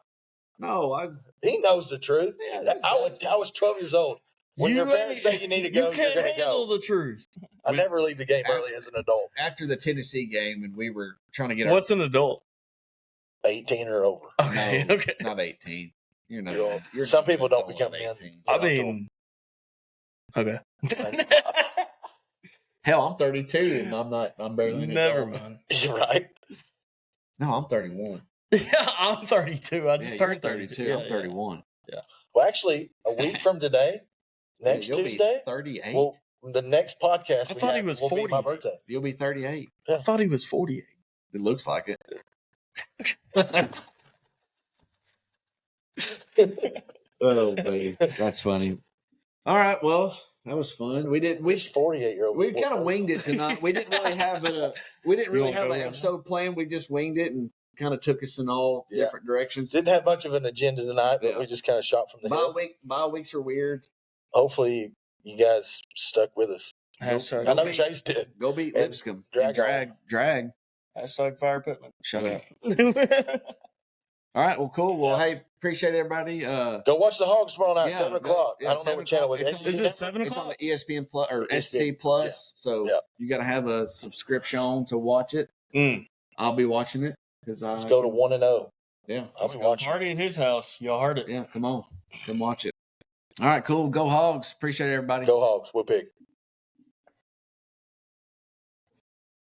No, He knows the truth. Yeah, that's I was 12 years old. When your parents say you need to go, you can't you're going to handle go. the truth. I never leave the game early as an adult. after the Tennessee game, and we were trying to get What's an adult? 18 or over. Okay, No, okay. not 18. You're not. You're old. You're Some not people an don't adult become at men. 18. I mean, okay. Hell, I'm 32, and I'm not. I'm barely. an Never adult. mind. You're right. No, I'm 31. Yeah, I'm 32. I just Yeah, turned you're 32. I'm 31. Well, actually, a week from today, next You'll be Tuesday, 38. well, the next podcast I we thought he have was will be 40. my birthday. You'll be 38. I thought he was 48. It looks like it. Oh, baby. That's funny. All right. Well, that was fun. We didn't. This 48-year-old. We kind of winged it tonight. We didn't really have it. We didn't really wanna have go an right episode planned. We just winged it and kind of took us in all Yeah. different directions. Didn't have much of an agenda tonight, but Yeah. we just kind of shot from the hip. Bye weeks are weird. Hopefully, you guys stuck with us. Hashtag, I know beat- Chase did. Go beat And Lipscomb. drag Drag. hashtag fire Pittman. Shut up. Yeah. All right. Well, cool. Well, Yeah. hey, appreciate everybody. Go watch the Hogs tomorrow night, Yeah, 7 go- o'clock. yeah, I don't know 7 what channel it o'clock. is. It's Is SEC it 7 It's on o'clock? the ESPN Plus or ESPN, SC Plus. So Yeah. you got to have a subscription to watch it. Mm. I'll be watching it because I Let's go to 1-0. Yeah. I'll be watching. Party in his house. Y'all heard it. Yeah. Come on. Come watch it. All right. Cool. Go Hogs. Appreciate everybody. Go Hogs. We'll pick.